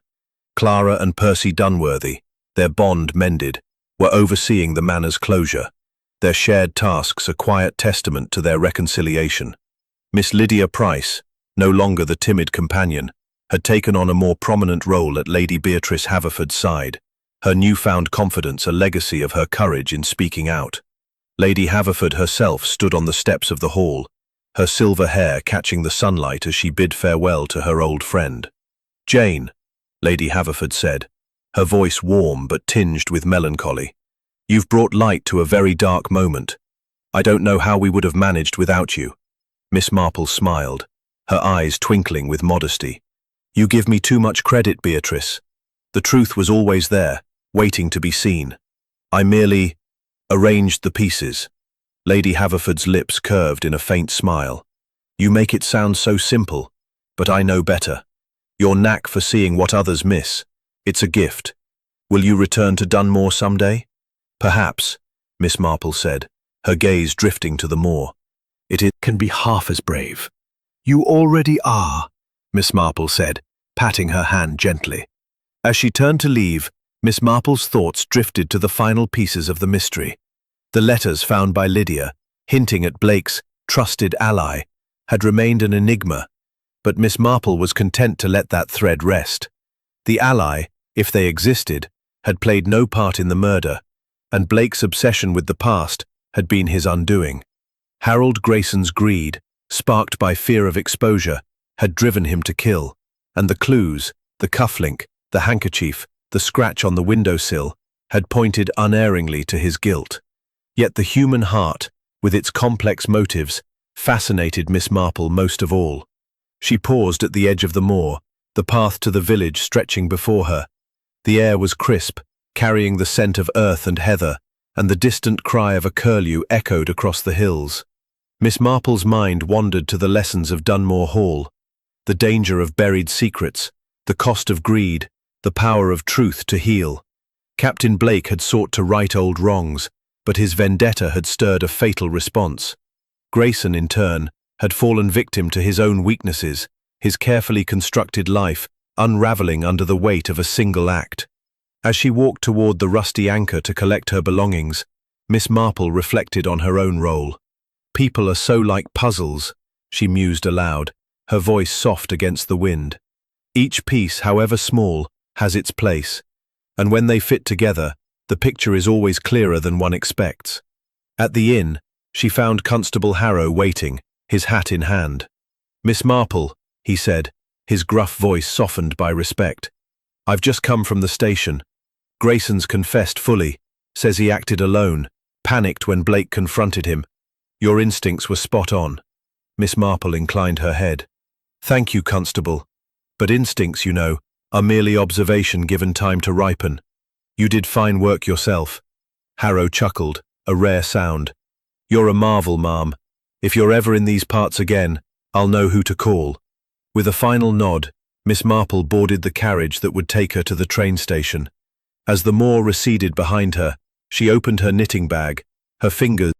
Clara and Percy Dunworthy, their bond mended, were overseeing the manor's closure, their shared tasks a quiet testament to their reconciliation. Miss Lydia Price, no longer the timid companion, had taken on a more prominent role at Lady Beatrice Haverford's side, her newfound confidence a legacy of her courage in speaking out. Lady Haverford herself stood on the steps of the hall, her silver hair catching the sunlight as she bid farewell to her old friend. "Jane," Lady Haverford said, her voice warm but tinged with melancholy, "you've brought light to a very dark moment. I don't know how we would have managed without you." Miss Marple smiled, her eyes twinkling with modesty. "You give me too much credit, Beatrice. The truth was always there, waiting to be seen. I merely arranged the pieces." Lady Haverford's lips curved in a faint smile. "You make it sound so simple, but I know better. Your knack for seeing what others miss. It's a gift. Will you return to Dunmore someday?" "Perhaps," Miss Marple said, her gaze drifting to the moor. "It can be half as brave." "You already are," Miss Marple said, patting her hand gently. As she turned to leave, Miss Marple's thoughts drifted to the final pieces of the mystery. The letters found by Lydia, hinting at Blake's trusted ally, had remained an enigma, but Miss Marple was content to let that thread rest. The ally, if they existed, had played no part in the murder, and Blake's obsession with the past had been his undoing. Harold Grayson's greed, sparked by fear of exposure, had driven him to kill, and the clues, the cufflink, the handkerchief, the scratch on the windowsill, had pointed unerringly to his guilt. Yet the human heart, with its complex motives, fascinated Miss Marple most of all. She paused at the edge of the moor, the path to the village stretching before her. The air was crisp, carrying the scent of earth and heather, and the distant cry of a curlew echoed across the hills. Miss Marple's mind wandered to the lessons of Dunmore Hall, the danger of buried secrets, the cost of greed, the power of truth to heal. Captain Blake had sought to right old wrongs, but his vendetta had stirred a fatal response. Grayson, in turn, had fallen victim to his own weaknesses, his carefully constructed life unravelling under the weight of a single act. As she walked toward the rusty anchor to collect her belongings, Miss Marple reflected on her own role. "People are so like puzzles," she mused aloud, her voice soft against the wind. "Each piece, however small, has its place, and when they fit together, the picture is always clearer than one expects." At the inn, she found Constable Harrow waiting, his hat in hand. "Miss Marple," he said, his gruff voice softened by respect. "I've just come from the station. Grayson's confessed fully, says he acted alone, panicked when Blake confronted him. Your instincts were spot on." Miss Marple inclined her head. "Thank you, Constable. But instincts, you know, are merely observation given time to ripen. You did fine work yourself." Harrow chuckled, a rare sound. "You're a marvel, ma'am. If you're ever in these parts again, I'll know who to call." With a final nod, Miss Marple boarded the carriage that would take her to the train station. As the moor receded behind her, she opened her knitting bag, her fingers